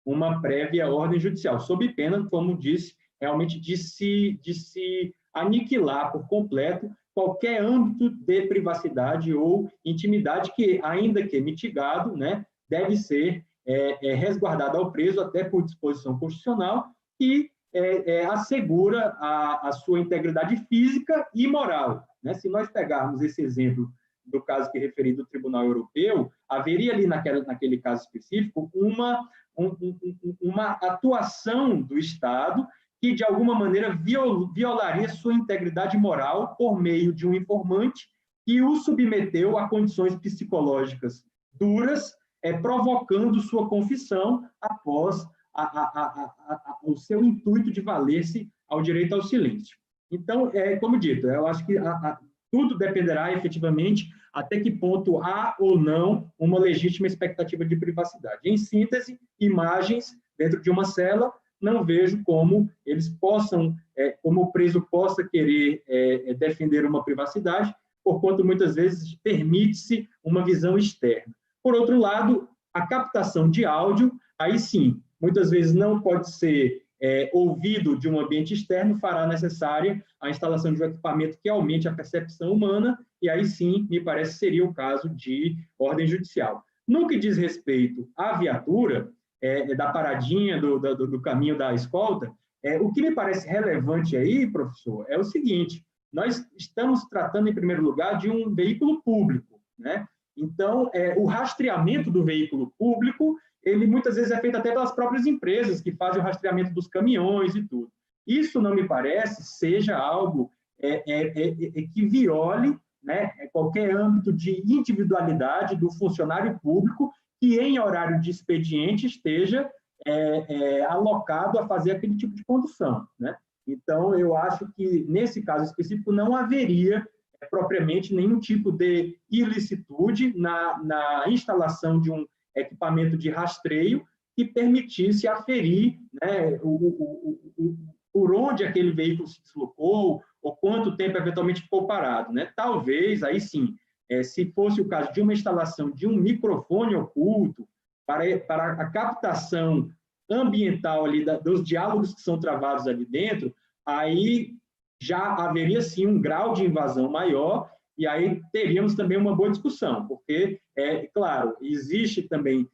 uma prévia ordem judicial, sob pena, como disse, realmente de se aniquilar por completo qualquer âmbito de privacidade ou intimidade que, ainda que mitigado, né, deve ser resguardado ao preso até por disposição constitucional e assegura a sua integridade física e moral. Né? Se nós pegarmos esse exemplo do caso que referi do Tribunal Europeu, haveria ali naquele caso específico uma atuação do Estado que, de alguma maneira, violaria sua integridade moral por meio de um informante que o submeteu a condições psicológicas duras, provocando sua confissão após o seu intuito de valer-se ao direito ao silêncio. Então, como dito, eu acho que tudo dependerá, efetivamente, até que ponto há ou não uma legítima expectativa de privacidade. Em síntese, imagens dentro de uma cela, não vejo como eles possam, como o preso possa querer defender uma privacidade, porquanto muitas vezes permite-se uma visão externa. Por outro lado, a captação de áudio, aí sim, muitas vezes não pode ser ouvido de um ambiente externo, fará necessária a instalação de um equipamento que aumente a percepção humana, e aí sim, me parece, seria o caso de ordem judicial. No que diz respeito à viatura, da paradinha do caminho da escolta, o que me parece relevante aí, professor, é o seguinte: nós estamos tratando, em primeiro lugar, de um veículo público, né? Então, o rastreamento do veículo público, ele muitas vezes é feito até pelas próprias empresas que fazem o rastreamento dos caminhões e tudo. Isso não me parece seja algo que viole, né, qualquer âmbito de individualidade do funcionário público que, em horário de expediente, esteja alocado a fazer aquele tipo de condução, né? Então, eu acho que, nesse caso específico, não haveria propriamente nenhum tipo de ilicitude na instalação de um equipamento de rastreio que permitisse aferir, né, por onde aquele veículo se deslocou ou quanto tempo eventualmente ficou parado, né? Talvez, aí sim, se fosse o caso de uma instalação de um microfone oculto para a captação ambiental ali dos diálogos que são travados ali dentro, aí já haveria sim um grau de invasão maior, e aí teríamos também uma boa discussão, porque, claro, existe também,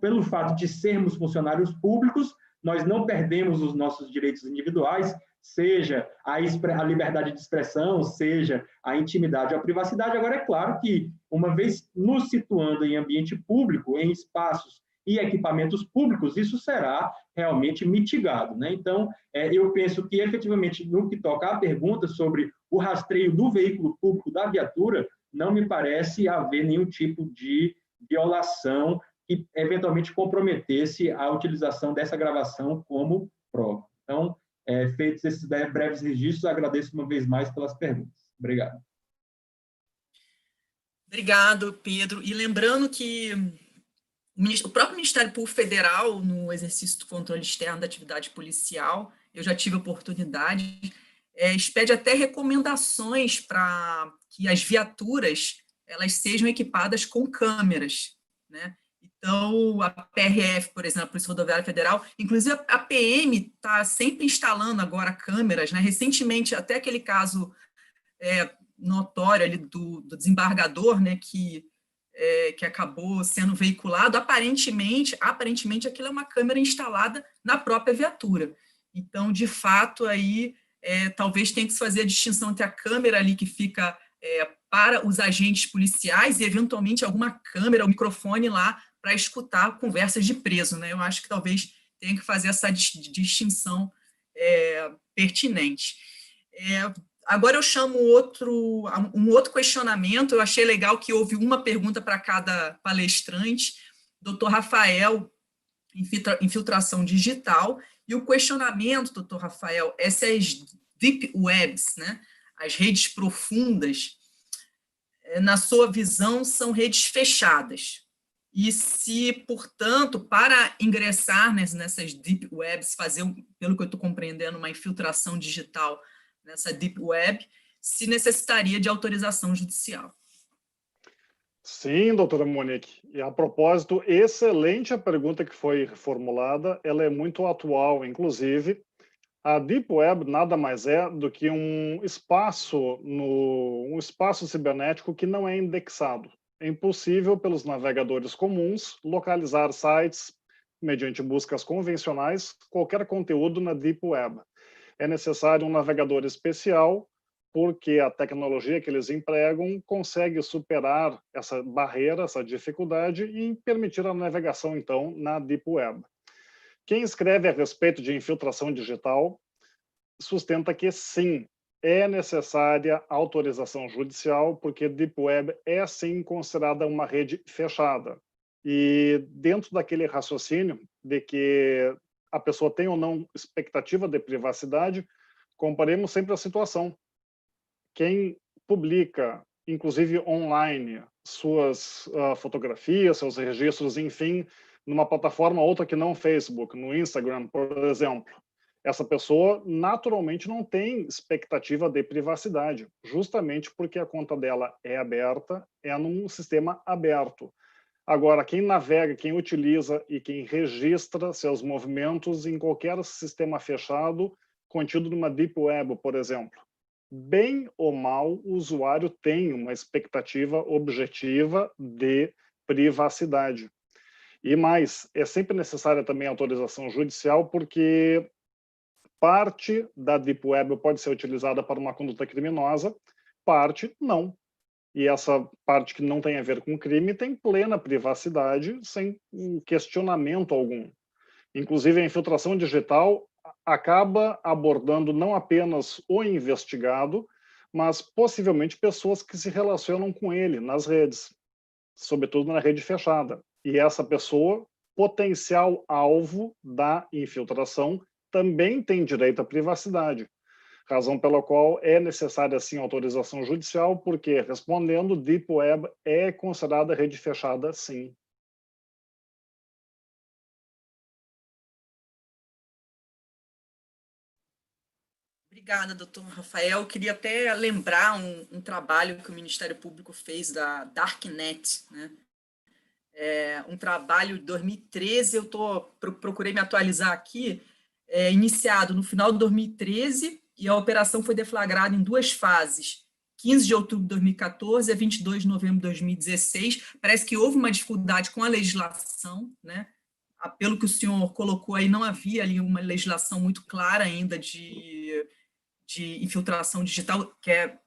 pelo fato de sermos funcionários públicos, nós não perdemos os nossos direitos individuais, seja a liberdade de expressão, seja a intimidade ou a privacidade. Agora, é claro que, uma vez nos situando em ambiente público, em espaços e equipamentos públicos, isso será realmente mitigado, né? Então, eu penso que, efetivamente, no que toca à pergunta sobre o rastreio do veículo público, da viatura, não me parece haver nenhum tipo de violação que, eventualmente, comprometesse a utilização dessa gravação como prova. Então, feitos esses breves registros, agradeço uma vez mais pelas perguntas. Obrigado. Obrigado, Pedro. E lembrando que o próprio Ministério Público Federal, no exercício do controle externo da atividade policial, eu já tive a oportunidade, expede até recomendações para que as viaturas elas sejam equipadas com câmeras, né? Então, a PRF, por exemplo, a Polícia Rodoviária Federal, inclusive a PM está sempre instalando agora câmeras, né? Recentemente, até aquele caso notório ali do desembargador, né, que acabou sendo veiculado, aparentemente aquilo é uma câmera instalada na própria viatura. Então, de fato, aí talvez tenha que se fazer a distinção entre a câmera ali que fica para os agentes policiais e, eventualmente, alguma câmera, um microfone lá para escutar conversas de preso, né? Eu acho que talvez tenha que fazer essa distinção pertinente. Agora eu chamo um outro questionamento. Eu achei legal que houve uma pergunta para cada palestrante. Doutor Rafael, infiltração digital. E o questionamento, doutor Rafael, essas deep webs, né, as redes profundas, na sua visão, são redes fechadas. E se, portanto, para ingressar nessas deep webs, fazer, pelo que eu estou compreendendo, uma infiltração digital nessa deep web, se necessitaria de autorização judicial. Sim, doutora Monique. E a propósito, excelente a pergunta que foi formulada, ela é muito atual, inclusive. A Deep Web nada mais é do que um espaço cibernético que não é indexado. É impossível pelos navegadores comuns localizar sites mediante buscas convencionais, qualquer conteúdo na Deep Web. É necessário um navegador especial, porque a tecnologia que eles empregam consegue superar essa barreira, essa dificuldade e permitir a navegação, então, na Deep Web. Quem escreve a respeito de infiltração digital sustenta que sim, é necessária autorização judicial, porque Deep Web é sim considerada uma rede fechada. E dentro daquele raciocínio de que a pessoa tem ou não expectativa de privacidade, comparemos sempre a situação. Quem publica, inclusive online, suas fotografias, seus registros, enfim, numa plataforma outra que não o Facebook, no Instagram, por exemplo, essa pessoa naturalmente não tem expectativa de privacidade, justamente porque a conta dela é aberta, é num sistema aberto. Agora, quem navega, quem utiliza e quem registra seus movimentos em qualquer sistema fechado, contido numa Deep Web, por exemplo, bem ou mal, o usuário tem uma expectativa objetiva de privacidade. E mais, é sempre necessária também autorização judicial, porque parte da Deep Web pode ser utilizada para uma conduta criminosa, parte não. E essa parte que não tem a ver com crime tem plena privacidade, sem questionamento algum. Inclusive, a infiltração digital acaba abordando não apenas o investigado, mas possivelmente pessoas que se relacionam com ele nas redes, sobretudo na rede fechada. E essa pessoa, potencial alvo da infiltração, também tem direito à privacidade, razão pela qual é necessária, sim, autorização judicial, porque, respondendo, Deep Web é considerada rede fechada, sim. Obrigada, doutor Rafael. Eu queria até lembrar um trabalho que o Ministério Público fez da Darknet, né? Um trabalho de 2013, procurei me atualizar aqui, iniciado no final de 2013, e a operação foi deflagrada em 2 fases, 15 de outubro de 2014 a 22 de novembro de 2016. Parece que houve uma dificuldade com a legislação, né? Pelo que o senhor colocou aí, não havia ali uma legislação muito clara ainda de infiltração digital. Quer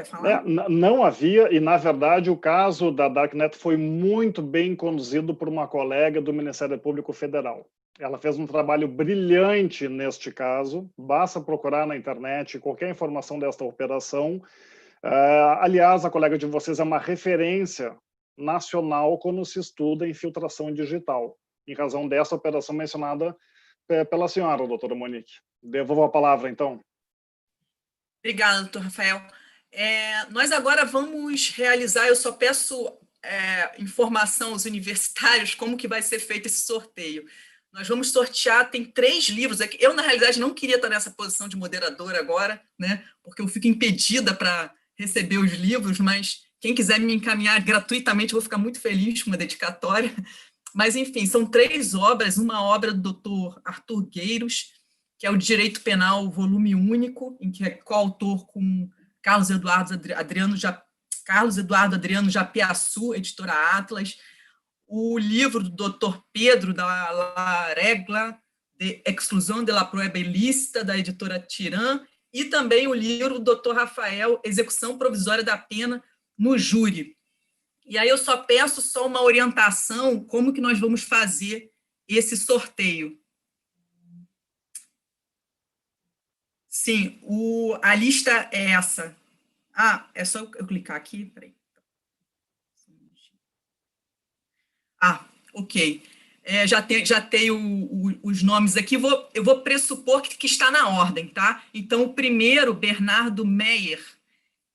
falar? Não havia, e na verdade o caso da Darknet foi muito bem conduzido por uma colega do Ministério Público Federal. Ela fez um trabalho brilhante neste caso, basta procurar na internet qualquer informação desta operação. Aliás, a colega de vocês é uma referência nacional quando se estuda infiltração digital, em razão dessa operação mencionada pela senhora, doutora Monique. Devolvo a palavra, então. Obrigada, doutor Rafael. Nós agora vamos realizar, eu só peço informação aos universitários como que vai ser feito esse sorteio. Nós vamos sortear, tem 3 livros aqui. Eu, na realidade, não queria estar nessa posição de moderadora agora, né, porque eu fico impedida para receber os livros, mas quem quiser me encaminhar gratuitamente, eu vou ficar muito feliz com uma dedicatória. Mas, enfim, são 3 obras, uma obra do doutor Arthur Gueiros, que é o Direito Penal, volume único, em que é coautor com Carlos Eduardo Adriano Japiaçu, editora Atlas, o livro do Dr. Pedro da La Regla de Exclusão de la Prueba Ilícita, da editora Tirã, e também o livro do Dr. Rafael, Execução Provisória da Pena no Júri. E aí eu só peço uma orientação, como que nós vamos fazer esse sorteio. Sim, a lista é essa. É só eu clicar aqui, peraí. Ok. Já tenho os nomes aqui, eu vou pressupor que está na ordem, tá? Então, o primeiro, Bernardo Meyer,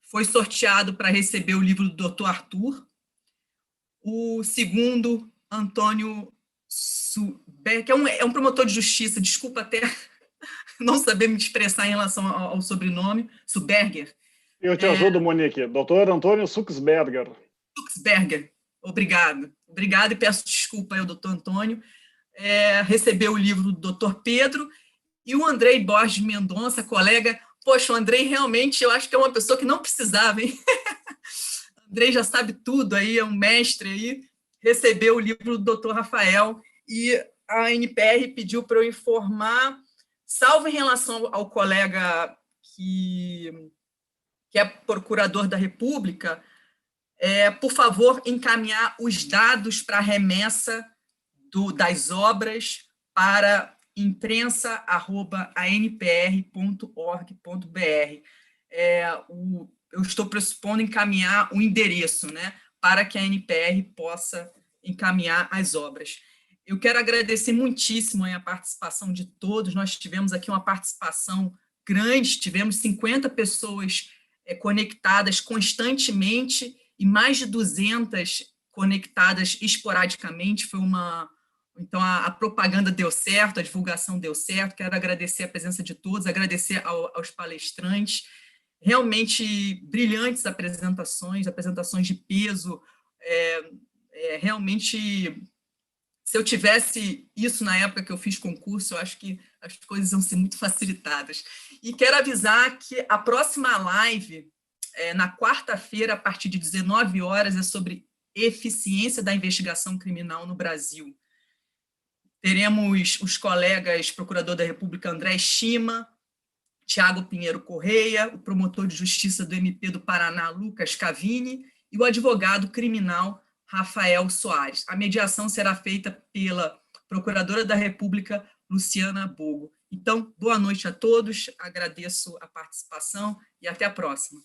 foi sorteado para receber o livro do Dr. Arthur. O segundo, Antônio Suber, que é um promotor de justiça, desculpa até não saber me expressar em relação ao sobrenome, Suberger, Eu te ajudo, Monique. Dr. Antônio Suxberger. Suxberger, obrigado. Obrigado e peço desculpa aí ao doutor Antônio. Recebeu o livro do doutor Pedro e o Andrei Borges Mendonça, colega. Poxa, o Andrei realmente, eu acho que é uma pessoa que não precisava, hein? O Andrei já sabe tudo aí, é um mestre aí. Recebeu o livro do doutor Rafael e a NPR pediu para eu informar, salvo em relação ao colega que é procurador da República, por favor, encaminhar os dados para a remessa das obras para imprensa@anpr.org.br. Eu estou pressupondo encaminhar o endereço, né, para que a NPR possa encaminhar as obras. Eu quero agradecer muitíssimo a participação de todos. Nós tivemos aqui uma participação grande, tivemos 50 pessoas conectadas constantemente e mais de 200 conectadas esporadicamente. Então, a propaganda deu certo, a divulgação deu certo. Quero agradecer a presença de todos, agradecer aos palestrantes. Realmente brilhantes apresentações de peso. Realmente, se eu tivesse isso na época que eu fiz concurso, eu acho que as coisas iam ser muito facilitadas. E quero avisar que a próxima live, na quarta-feira, a partir de 19 horas, é sobre eficiência da investigação criminal no Brasil. Teremos os colegas procurador da República André Schima, Tiago Pinheiro Correia, o promotor de justiça do MP do Paraná, Lucas Cavini, e o advogado criminal Rafael Soares. A mediação será feita pela procuradora da República, Luciana Bogo. Então, boa noite a todos, agradeço a participação e até a próxima.